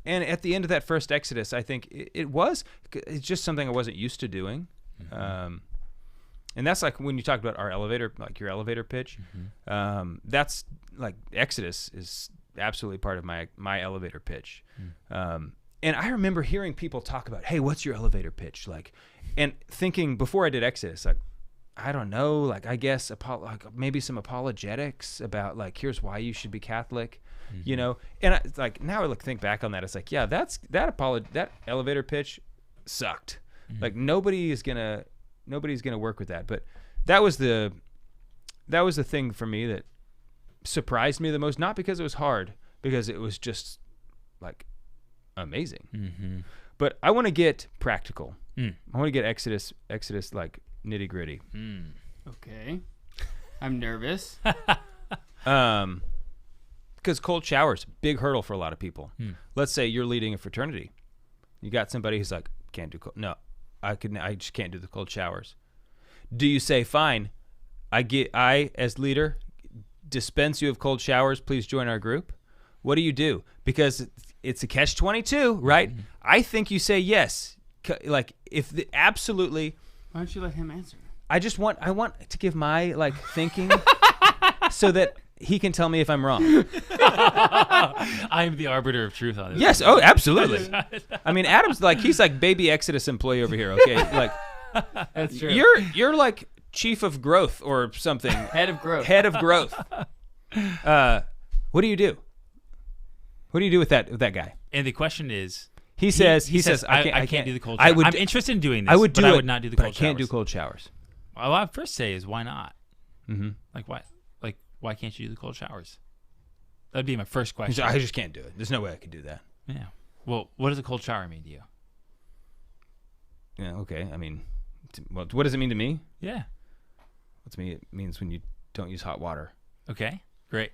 at the end of that first Exodus, I think it's just something I wasn't used to doing. And that's like when you talked about our elevator, your elevator pitch. That's like Exodus is absolutely part of my elevator pitch. And I remember hearing people talk about, hey, what's your elevator pitch? And thinking before I did Exodus, I don't know, I guess maybe some apologetics about here's why you should be Catholic, And now I think back on that, it's like, yeah, that elevator pitch sucked. Nobody's gonna work with that. But that was the thing for me that surprised me the most, not because it was hard, because it was just amazing. But I want to get practical. I want to get Exodus nitty gritty. Okay. I'm nervous. because cold showers, big hurdle for a lot of people. Hmm. Let's say you're leading a fraternity. You got somebody who's like, can't do cold. No, I just can't do the cold showers. Do you say, fine, I as leader dispense you of cold showers, please join our group? What do? Because it's a catch-22, right? Mm-hmm. I think you say yes. Like, absolutely. Why don't you let him answer? I want to give my thinking so that he can tell me if I'm wrong. I am the arbiter of truth on this. Yes. Oh, absolutely. I mean, Adam's he's like baby Exodus employee over here. Okay, That's true. you're like chief of growth or something. Head of growth. Head of growth. What do you do? What do you do with that guy? And the question is, He says I can't do the cold shower. I'm interested in doing this. I would do but it, I would not do the but cold I can't showers. do cold showers. Well, what I first say is, why not? Mm-hmm. Why can't you do the cold showers? That'd be my first question. I just can't do it. There's no way I could do that. Yeah. Well, what does a cold shower mean to you? Yeah. Okay. I mean, what does it mean to me? Yeah. What's me? It means when you don't use hot water. Okay. Great.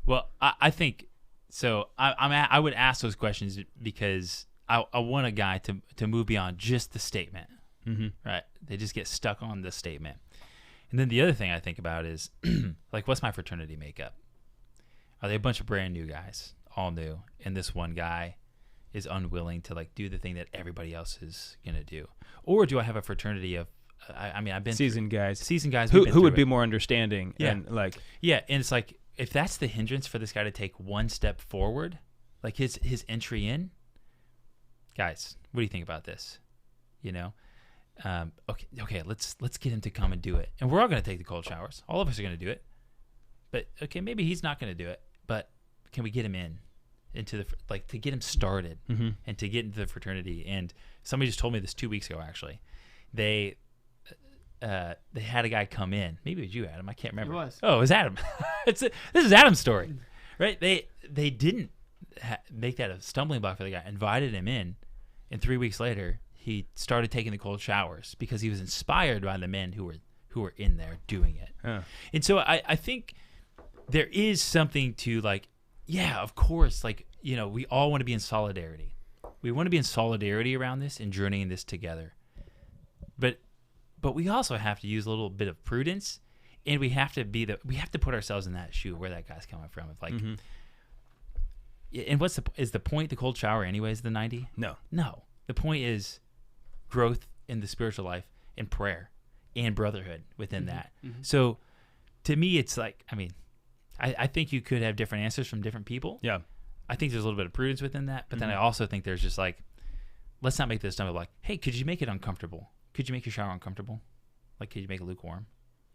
Well, I think so. I would ask those questions because I want a guy to move beyond just the statement. Mm-hmm. Right. They just get stuck on the statement. And then the other thing I think about is what's my fraternity makeup? Are they a bunch of brand new guys, all new, and this one guy is unwilling to do the thing that everybody else is gonna do? Or do I have a fraternity of I've been seasoned guys who would be more understanding? Yeah. And and it's if that's the hindrance for this guy to take one step forward, his entry in, guys, what do you think about this? Okay, let's get him to come and do it, and we're all going to take the cold showers. All of us are going to do it, but okay, maybe he's not going to do it, but can we get him into the to get him started mm-hmm. and to get into the fraternity? And somebody just told me this 2 weeks ago. Actually, they had a guy come in. Maybe it was you, Adam. I can't remember. It was. Oh, it was Adam. This is Adam's story, right? They didn't make that a stumbling block for the guy. Invited him in, and 3 weeks later, he started taking the cold showers because he was inspired by the men who were in there doing it. Yeah. And so I think there is something to of course, we all want to be in solidarity. We want to be in solidarity around this and journeying this together. But we also have to use a little bit of prudence, and we have to put ourselves in that shoe where that guy's coming from. Mm-hmm. And is the point the cold shower anyways the 90? No. The point is growth in the spiritual life and prayer and brotherhood within Mm-hmm. that. Mm-hmm. So to me, it's I think you could have different answers from different people. Yeah. I think there's a little bit of prudence within that, but then I also think there's just let's not make this dumb of hey, could you make it uncomfortable? Could you make your shower uncomfortable? Could you make it lukewarm?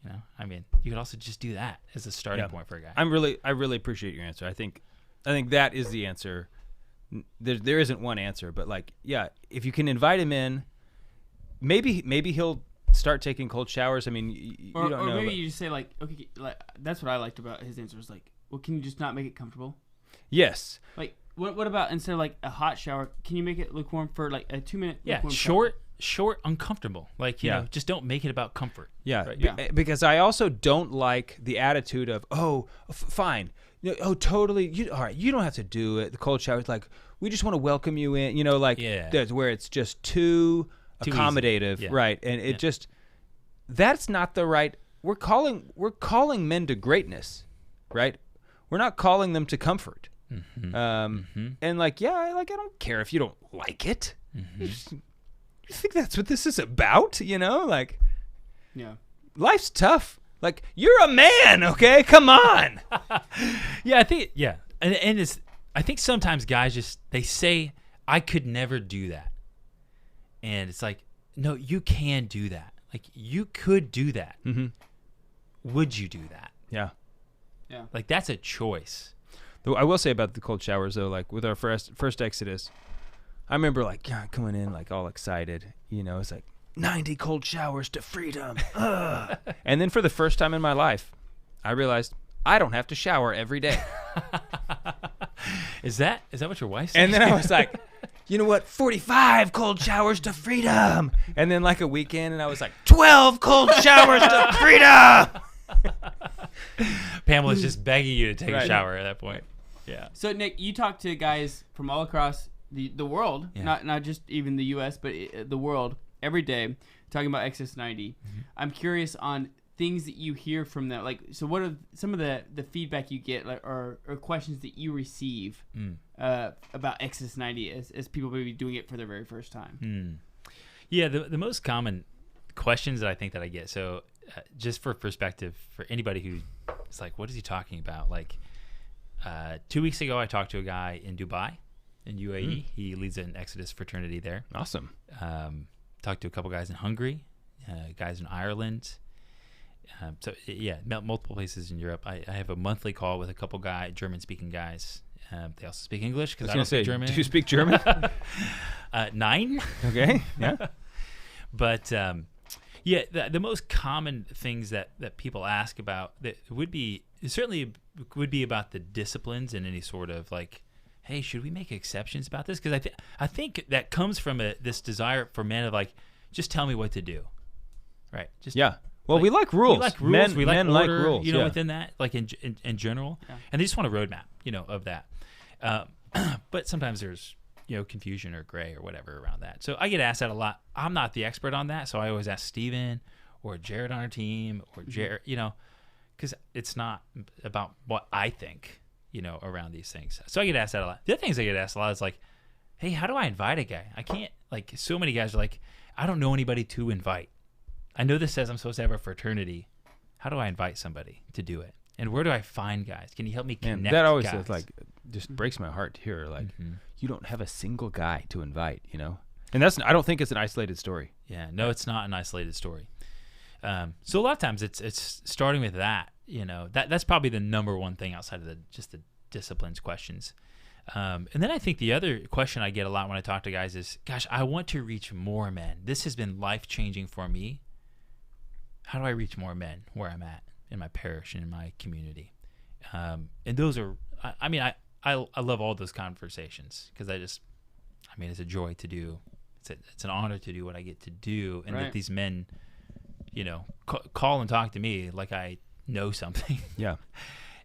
You could also just do that as a starting point for a guy. I really appreciate your answer. I think that is the answer. There isn't one answer, but if you can invite him in, maybe he'll start taking cold showers. I mean, you don't know. Or maybe you just say okay, that's what I liked about his answer was well, can you just not make it comfortable? Yes. What about instead of a hot shower, can you make it lukewarm for a 2-minute? Yeah, lukewarm short, uncomfortable. Just don't make it about comfort. Yeah, right? Yeah. Because I also don't like the attitude of fine, totally. All right, you don't have to do it. The cold shower is we just want to welcome you in. That's where it's just too accommodative, easy. Yeah. Right? And it just that's not the right. We're calling men to greatness, right? We're not calling them to comfort. Mm-hmm. And I don't care if you don't like it. Mm-hmm. You think that's what this is about? Yeah. Life's tough. You're a man, okay? Come on. Yeah, I think and it's I think sometimes guys they say I could never do that, and it's no, you can do that. You could do that. Mm-hmm. Would you do that? Yeah. Yeah. That's a choice. Though I will say about the cold showers though, with our first Exodus, I remember coming in all excited. It's 90 cold showers to freedom. And then for the first time in my life, I realized I don't have to shower every day. Is that what your wife said? And then I was you know what? 45 cold showers to freedom. And then a weekend, and I was 12 cold showers to freedom. Pamela's just begging you to take a Right. shower at that point. Yeah. So Nick, you talk to guys from all across the world, Yeah. not just even the U.S., but the world every day, talking about Exodus 90. Mm-hmm. I'm curious on things that you hear from them. Like, so what are some of the feedback you get, like, or questions that you receive about Exodus 90 as people may be doing it for their very first time? Yeah, the most common questions that I think that I get. So, just for perspective, for anybody who is like, "What is he talking about?" Like, 2 weeks ago, I talked to a guy in Dubai, in UAE. He leads an Exodus fraternity there. Awesome. Talked to a couple guys in Hungary, guys in Ireland. So yeah, multiple places in Europe. I have a monthly call with a couple German-speaking guys. They also speak English because I don't speak German. Do you speak German? 9. Okay. Yeah. But yeah, the most common things that people ask about that would be about the disciplines and any sort of like, hey, should we make exceptions about this? Because I think that comes from this desire for men of like, just tell me what to do, right? Just Yeah. Well, we like rules. We like rules. Men, we like men order, like rules. You know, yeah. within that, like in general, and they just want a roadmap, of that. But sometimes there's confusion or gray or whatever around that. So I get asked that a lot. I'm not the expert on that, so I always ask Steven or Jared on our team or Jared, because it's not about what I think, around these things. So I get asked that a lot. The other things I get asked a lot is like, hey, how do I invite a guy? I can't, like, so many guys are like, I don't know anybody to invite. I know this says I'm supposed to have a fraternity. How do I invite somebody to do it? And where do I find guys? Can you help me connect Man, that always guys? is like just breaks my heart to hear. Like, you don't have a single guy to invite, And I don't think it's an isolated story. Yeah, no, it's not an isolated story. So a lot of times it's starting with that. That's probably the number one thing outside of just the disciplines questions. And then I think the other question I get a lot when I talk to guys is, gosh, I want to reach more men. This has been life-changing for me. How do I reach more men where I'm at in my parish and in my community? And those are, I love all those conversations because it's a joy to do. It's an honor to do what I get to do. And that these men, call and talk to me like I know something. Yeah.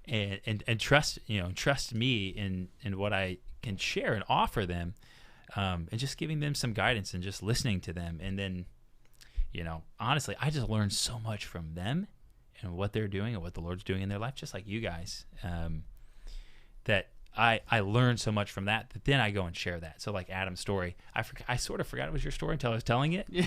And trust me in what I can share and offer them, and just giving them some guidance and just listening to them. And then, honestly, I just learned so much from them and what they're doing and what the Lord's doing in their life, just like you guys, that I learned so much from that then I go and share that. So like Adam's story, I sort of forgot it was your story until I was telling it. Yeah.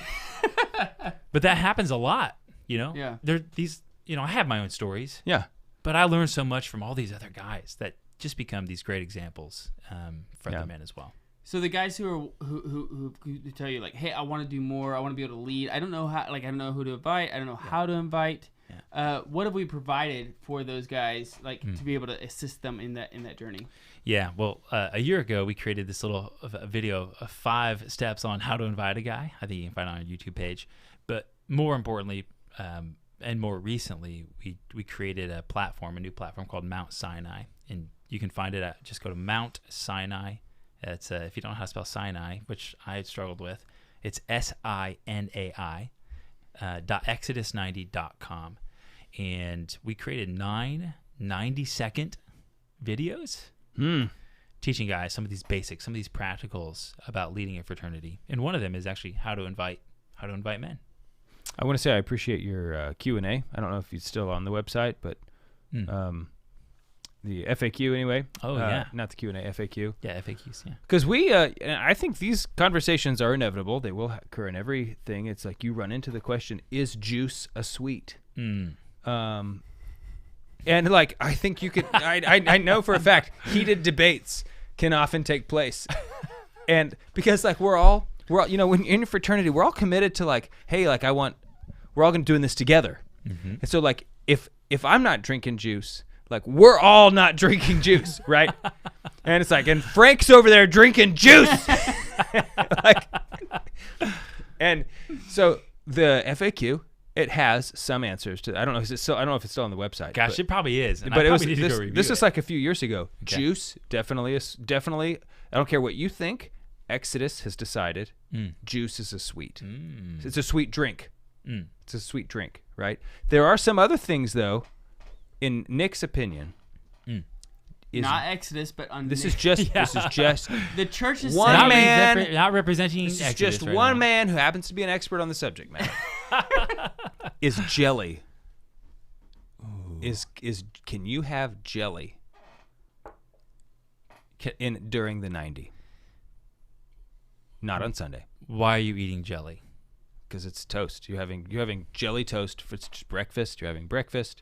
But that happens a lot, Yeah. There these, I have my own stories. Yeah. But I learned so much from all these other guys that just become these great examples for other men as well. So the guys who tell you like, hey, I want to do more. I want to be able to lead. I don't know how. Like, I don't know who to invite. I don't know how to invite. Yeah. What have we provided for those guys, like to be able to assist them in that journey? Yeah. Well, a year ago we created this little video of 5 steps on how to invite a guy. I think you can find it on our YouTube page. But more importantly, and more recently, we created a new platform called Mount Sinai, and you can find it at just go to Mount Sinai. It's if you don't know how to spell Sinai, which I struggled with, it's SINAI .exodus90.com, and we created 9 90-second videos teaching guys some of these basics, some of these practicals about leading a fraternity, and one of them is actually how to invite men. I want to say I appreciate your Q&A. I don't know if it's still on the website, but the FAQ anyway. Oh, yeah. Not the Q&A, FAQ. Yeah, FAQs, yeah. Because I think these conversations are inevitable. They will occur in everything. It's like you run into the question, is juice a sweet? And like, I think you could, I know for a fact, heated debates can often take place. And because like we're all, when in fraternity, we're all committed to like, hey, like we're all going to doing this together. And so like, if I'm not drinking juice, like we're all not drinking juice, right? And it's like, and Frank's over there drinking juice. And so the FAQ, it has some answers to. I don't know if it's still on the website. Gosh, it probably is. But this was like a few years ago. Okay. Juice definitely. I don't care what you think. Exodus has decided juice is a sweet. It's a sweet drink. It's a sweet drink, right? There are some other things though. In Nick's opinion, is not Exodus, but on this is just the church is one saying, man- not representing. this is Exodus just right one now. man who happens to be an expert on the subject matter. Is jelly? Is can you have jelly during the 90? Not on Sunday, Why are you eating jelly? because it's toast. You're having jelly toast for just breakfast. You're having breakfast.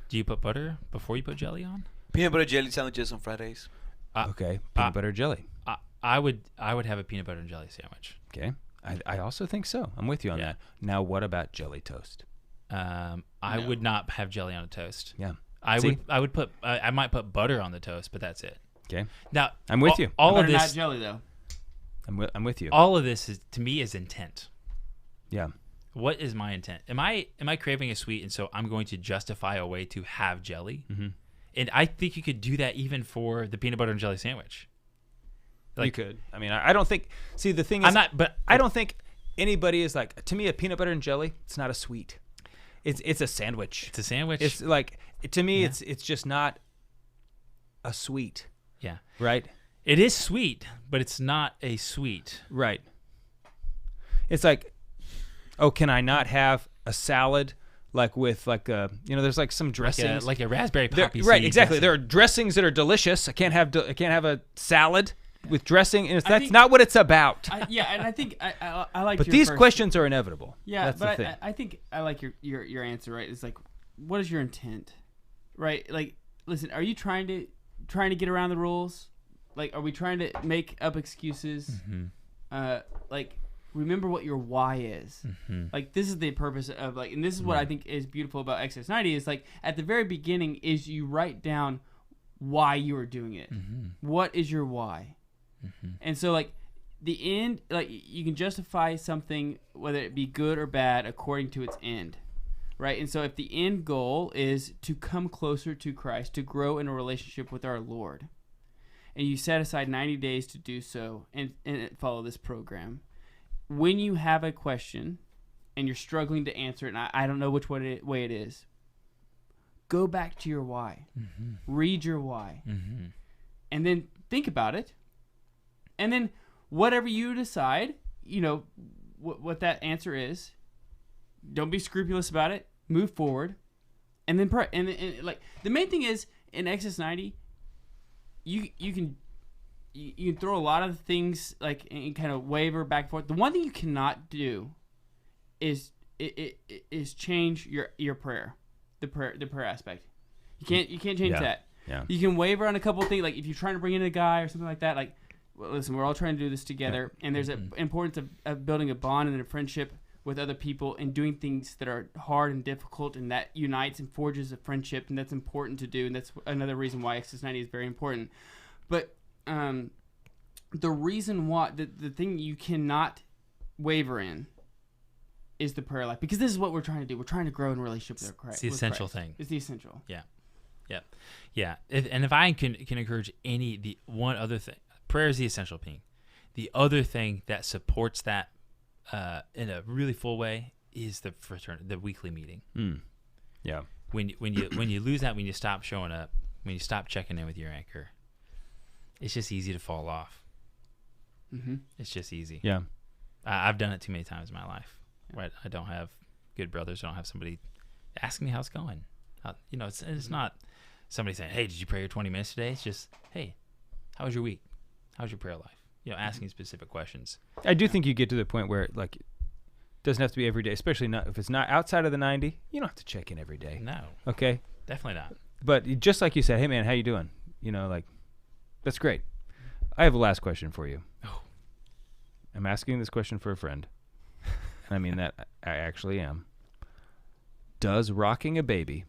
Do you put butter before you put jelly on? Peanut butter jelly sandwiches on Fridays. Okay, peanut butter jelly. I would have a peanut butter and jelly sandwich. Okay, I also think so. I'm with you on Yeah. that. Now, what about jelly toast? I No. would not have jelly on a toast. Yeah. I See? would put I might put butter on the toast, but that's it. Okay, Now I'm with you. All of butter, not this, jelly though. I'm with you. all of this is to me is intent. Yeah. What is my intent? Am I craving a sweet, and so I'm going to justify a way to have jelly? Mm-hmm. And I think you could do that even for the peanut butter and jelly sandwich. You could. I mean, I don't think. See, the thing is, I'm not, but I don't think anybody is like. To me, a peanut butter and jelly, it's not a sweet. It's a sandwich. it's a sandwich. It's like to me, Yeah. it's just not a sweet, yeah, right? it is sweet, but it's not a sweet. Right. It's like, oh, can I not have a salad like with like there's like some dressings Like a raspberry There- poppy right, seed exactly. dressing. There are dressings that are delicious. I can't have a salad with dressing, and I that's think- not what it's about. Yeah, and I think I like. But your these first- questions are inevitable. Yeah, that's the but thing. I think I like your answer. Right? It's like, what is your intent? Right? Like, listen, are you trying to get around the rules? Like, are we trying to make up excuses? Like, remember what your why is. Like, this is the purpose of and this is what I think is beautiful about Exodus 90 is like at the very beginning is you write down why you are doing it. What is your why? And so like the end, like you can justify something whether it be good or bad according to its end. Right? And so if the end goal is to come closer to Christ, to grow in a relationship with our Lord, and you set aside 90 days to do so and follow this program, when you have a question and you're struggling to answer it, and I don't know which way it is, go back to your why. Read your why. And then think about it. And then whatever you decide, what that answer is, don't be scrupulous about it. Move forward. And then pray. And like the main thing is in Exodus 90, you can throw a lot of things like and kind of waver back and forth. The one thing you cannot do is change your prayer, the prayer aspect. You can't change that. Yeah. You can waver on a couple of things, like if you're trying to bring in a guy or something like that. Like, well, listen, we're all trying to do this together, and there's an importance of building a bond and a friendship with other people and doing things that are hard and difficult, and that unites and forges a friendship, and that's important to do, and that's another reason why Exodus 90 is very important. But the reason why the thing you cannot waver in is the prayer life, because this is what we're trying to do. We're trying to grow in a relationship with Christ. It's the essential thing. It's the essential. Yeah. And if I can encourage the one other thing, prayer is the essential thing. The other thing that supports that in a really full way is the weekly meeting. Yeah. When you lose that, when you stop showing up, when you stop checking in with your anchor, it's just easy to fall off. It's just easy. Yeah. I've done it too many times in my life. Right? I don't have good brothers. I don't have somebody asking me how it's going. It's not somebody saying, "Hey, did you pray your 20 minutes today?" It's just, "Hey, how was your week? How's your prayer life?" Asking specific questions. I do think you get to the point where like it doesn't have to be every day, especially not if it's not outside of the 90. You don't have to check in every day. No, Okay. definitely not. But just like you said, hey man, how you doing? That's great. I have a last question for you. Oh. I'm asking this question for a friend. I mean that I actually am. Does rocking a baby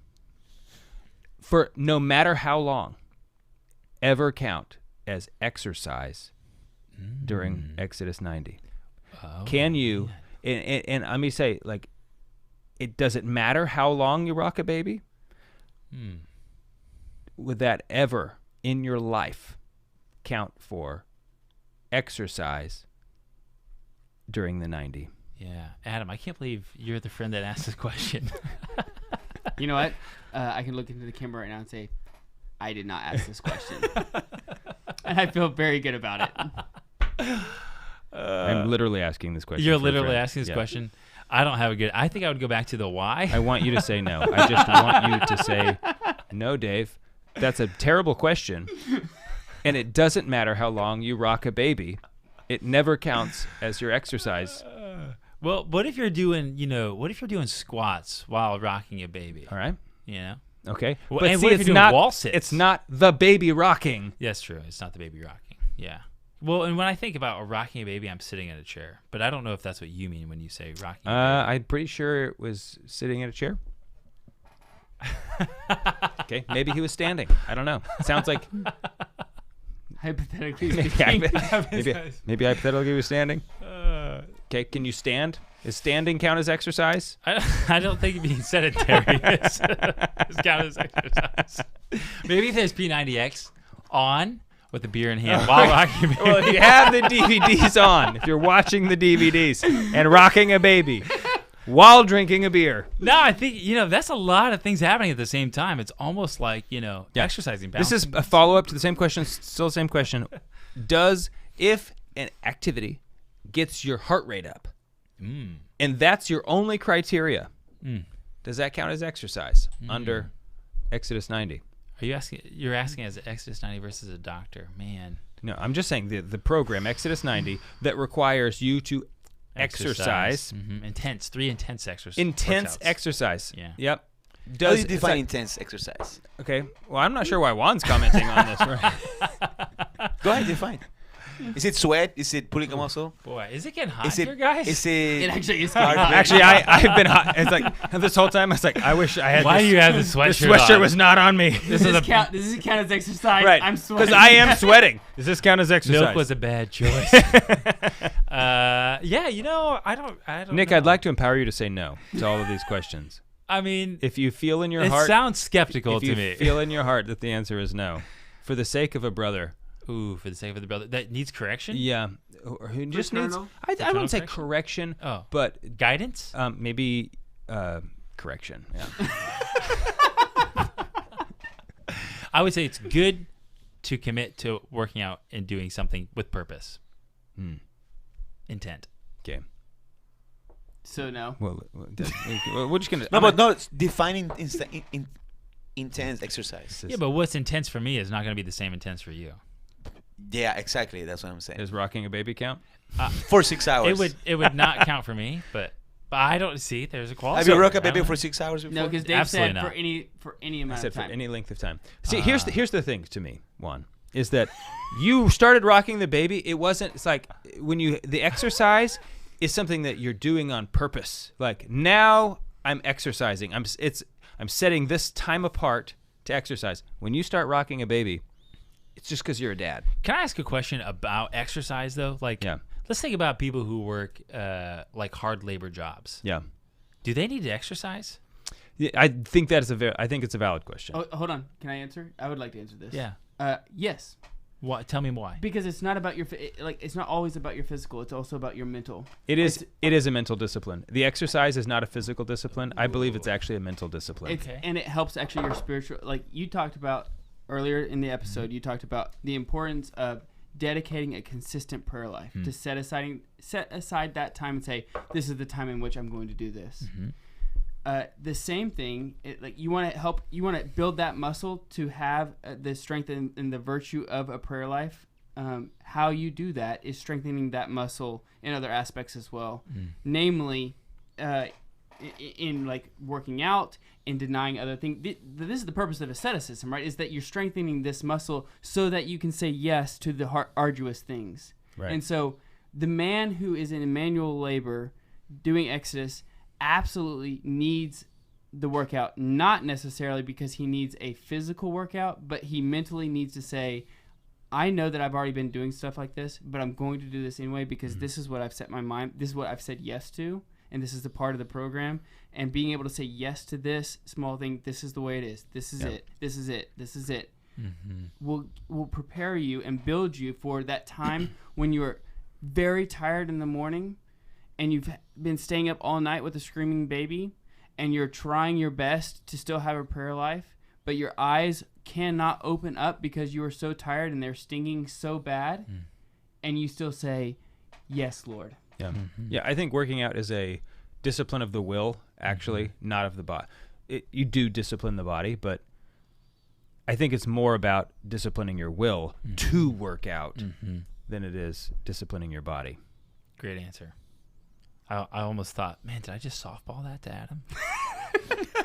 for no matter how long ever count as exercise during Exodus 90? Can you and let me say, like, does it matter how long you rock a baby? Would that ever in your life count for exercise during the 90? Yeah, Adam, I can't believe you're the friend that asked this question. You know what? I can look into the camera right now and say, I did not ask this question. And I feel very good about it. I'm literally asking this question. You're for a literally friend. asking this Yeah. question. I don't have a good. I think I would go back to the why. I want you to say no. I just want you to say no, Dave. That's a terrible question. And it doesn't matter how long you rock a baby. It never counts as your exercise. Well, what if you're doing, what if you're doing squats while rocking a baby? All right. You know? Okay. Well, but and see, what if it's you're doing not wall sits? It's not the baby rocking. That's true. It's not the baby rocking. Yeah. Well, and when I think about rocking a baby, I'm sitting in a chair. But I don't know if that's what you mean when you say rocking a baby. I'm pretty sure it was sitting in a chair. Okay. Maybe he was standing. I don't know. Sounds like Hypothetically maybe, speaking. maybe hypothetically he was standing. Okay. Can you stand? Is standing count as exercise? I don't think being sedentary is count as exercise. Maybe if there's P90X on with a beer in hand while rocking a baby. Well, if you have the DVDs on, if you're watching the DVDs and rocking a baby while drinking a beer. No, I think, that's a lot of things happening at the same time. It's almost like, exercising. This is a follow-up to the same question, still the same question. If an activity gets your heart rate up, and that's your only criteria, does that count as exercise under Exodus 90? You're asking as an Exodus 90 versus a doctor. Man. No, I'm just saying the program, Exodus 90, that requires you to exercise. Intense. 3 intense exercises. Intense workouts. exercise. Yeah. Yep. How do you it's define like- intense exercise? Okay. Well, I'm not sure why Juan's commenting on this. Right? Go ahead, define. Is it sweat? Is it pulling a muscle? Boy, is it getting hot Is here, it guys? Is It it actually is. Actually, I've been hot. It's like this whole time. I was like, I wish I had. Why this, do you have the This sweatshirt sweatshirt on? was not on me. Does this count as exercise? Right. I'm sweating. Because I am sweating. Does this count as exercise? Milk was a bad choice. I don't Nick, know. I'd like to empower you to say no to all of these questions. I mean, If you feel in your it heart, sounds skeptical if you to me. feel in your heart that the answer is no, for the sake of a brother, Ooh, for the sake of the brother that needs correction. yeah, or who just needs. Fraternal? I wouldn't say correction? correction, Oh, but guidance. maybe correction. Yeah. I would say it's good to commit to working out and doing something with purpose, intent. Okay. So no. Well, we're just gonna. no, but no. It's defining intense exercise. Yeah, but what's intense for me is not going to be the same intense for you. Yeah, exactly. That's what I'm saying. Is rocking a baby count? For 6 hours. It would not count for me, but I don't see. There's a quality. Have you rocked a baby for 6 hours before? No, because Dave Absolutely said not. for any I amount said of for time. any length of time. See, here's the thing to me. One is that you started rocking the baby. It wasn't. It's like when the exercise is something that you're doing on purpose. Like now I'm exercising. I'm setting this time apart to exercise. When you start rocking a baby, it's just because you're a dad. Can I ask a question about exercise though? Like, Yeah. let's think about people who work like hard labor jobs. Yeah. Do they need to exercise? Yeah, I think that is I think it's a valid question. Oh, hold on. Can I answer? I would like to answer this. Yeah. Yes. What? Tell me why. Because it's not about it's not always about your physical. It's also about your mental. It is a mental discipline. The exercise is not a physical discipline. I believe it's actually a mental discipline. Okay. And it helps actually your spiritual. Like you talked about earlier in the episode, you talked about the importance of dedicating a consistent prayer life to set aside that time and say, this is the time in which I'm going to do this. The same thing, you want to build that muscle to have the strength and the virtue of a prayer life. How you do that is strengthening that muscle in other aspects as well, namely in like working out and denying other things. This is the purpose of asceticism, right? Is that you're strengthening this muscle so that you can say yes to the arduous things. Right. And so the man who is in manual labor doing Exodus absolutely needs the workout, not necessarily because he needs a physical workout, but he mentally needs to say, I know that I've already been doing stuff like this, but I'm going to do this anyway because this is what I've set my mind, this is what I've said yes to, and this is the part of the program. And being able to say yes to this small thing, this is the way it is, this is it, this is it, this is it, will prepare you and build you for that time when you're very tired in the morning and you've been staying up all night with a screaming baby and you're trying your best to still have a prayer life, but your eyes cannot open up because you are so tired and they're stinging so bad, and you still say, "Yes, Lord." Yeah. Yeah, I think working out is a discipline of the will, actually, not of the body. You do discipline the body, but I think it's more about disciplining your will to work out than it is disciplining your body. Great answer. I almost thought, man, did I just softball that to Adam?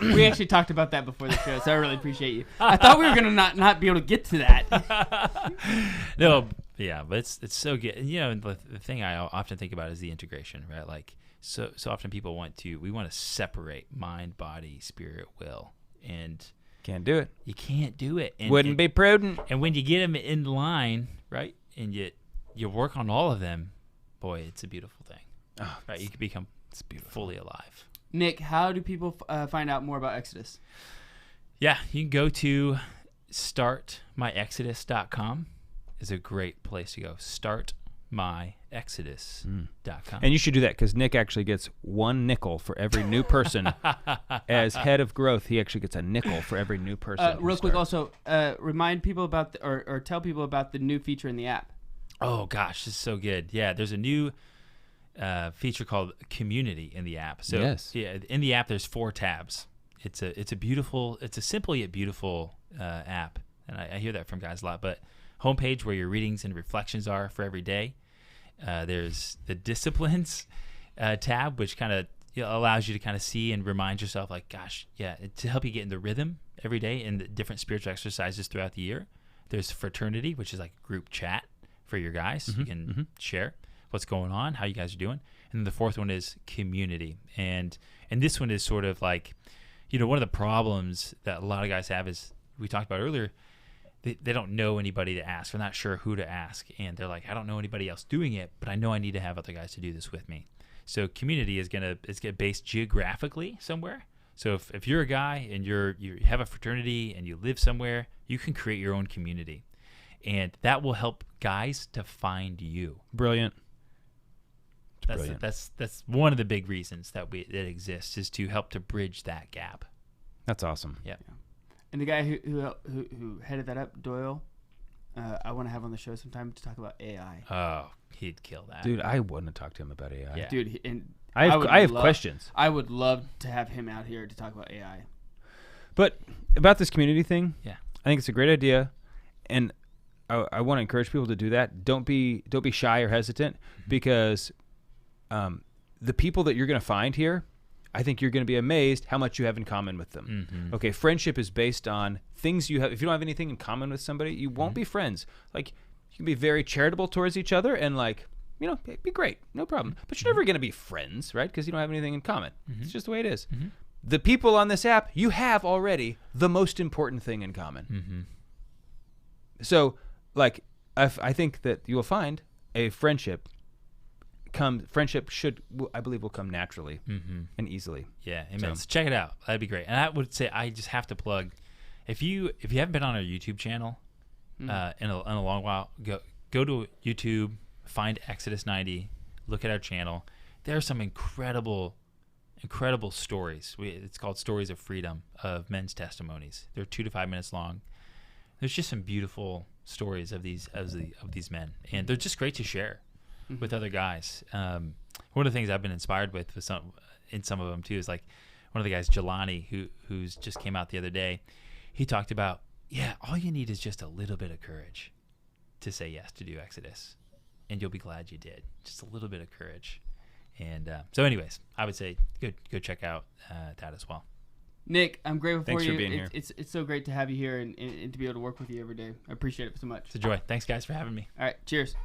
We actually talked about that before the show, so I really appreciate you. I thought we were gonna not be able to get to that. No, yeah, but it's so good. And, the thing I often think about is the integration, right? Like so often people want to separate mind, body, spirit, will, and Can't do it. you can't do it. And, Wouldn't be prudent. And when you get them in line, right, and you work on all of them, boy, it's a beautiful thing. Oh, Right, you can become fully alive. Nick, how do people find out more about Exodus? Yeah, you can go to startmyexodus.com. Is a great place to go. Startmyexodus.com. And you should do that because Nick actually gets 1 nickel for every new person. As head of growth, he actually gets a nickel for every new person. Real quick, also remind people about or tell people about the new feature in the app. Oh gosh, this is so good. Yeah, there's a new feature called Community in the app. So Yes. yeah, in the app there's 4 tabs. It's a simple yet beautiful app, and I hear that from guys a lot. But homepage where your readings and reflections are for every day. There's the disciplines tab, which kind of allows you to kind of see and remind yourself, like, gosh, yeah, to help you get in the rhythm every day and the different spiritual exercises throughout the year. There's fraternity, which is like group chat for your guys. You can share what's going on, how you guys are doing. And then the 4th one is community. And this one is sort of like, one of the problems that a lot of guys have is, we talked about earlier, they don't know anybody to ask. They're not sure who to ask. And they're like, I don't know anybody else doing it, but I know I need to have other guys to do this with me. So community is going to get based geographically somewhere. So if you're a guy and you have a fraternity and you live somewhere, you can create your own community. And that will help guys to find you. Brilliant. That's one of the big reasons that exists, is to help to bridge that gap. That's awesome. Yeah. And the guy who headed that up, Doyle, I want to have on the show sometime to talk about AI. Oh, he'd kill that. Dude, I wouldn't have talked to him about AI. Yeah. Dude, and I have questions. I would love to have him out here to talk about AI. But about this community thing, Yeah. I think it's a great idea, and I want to encourage people to do that. Don't be shy or hesitant, because the people that you're going to find here, I think you're going to be amazed how much you have in common with them. Okay, friendship is based on things you have. If you don't have anything in common with somebody, you won't be friends. Like, you can be very charitable towards each other and, like, be great, no problem. But you're never going to be friends, right? Because you don't have anything in common. It's just the way it is. The people on this app, you have already the most important thing in common. So, like, I think that you will find a friendship I believe will come naturally and easily. Yeah, amen. So check it out. That'd be great. And I would say, I just have to plug, if you haven't been on our YouTube channel in a long while, go to YouTube, find Exodus 90, look at our channel. There are some incredible stories. It's called Stories of Freedom, of men's testimonies. They're 2 to 5 minutes long. There's just some beautiful stories of these men, and they're just great to share with other guys. One of the things I've been inspired with some of them too is, like, one of the guys, Jelani, who's just came out the other day. He talked about, all you need is just a little bit of courage to say yes to do Exodus, and you'll be glad you did. Just a little bit of courage. And so anyways, I would say go check out that as well. Nick, I'm grateful Thanks for for you. being here. It's so great to have you here and to be able to work with you every day. I appreciate it so much. It's a joy. Thanks, guys, for having me. All right, cheers.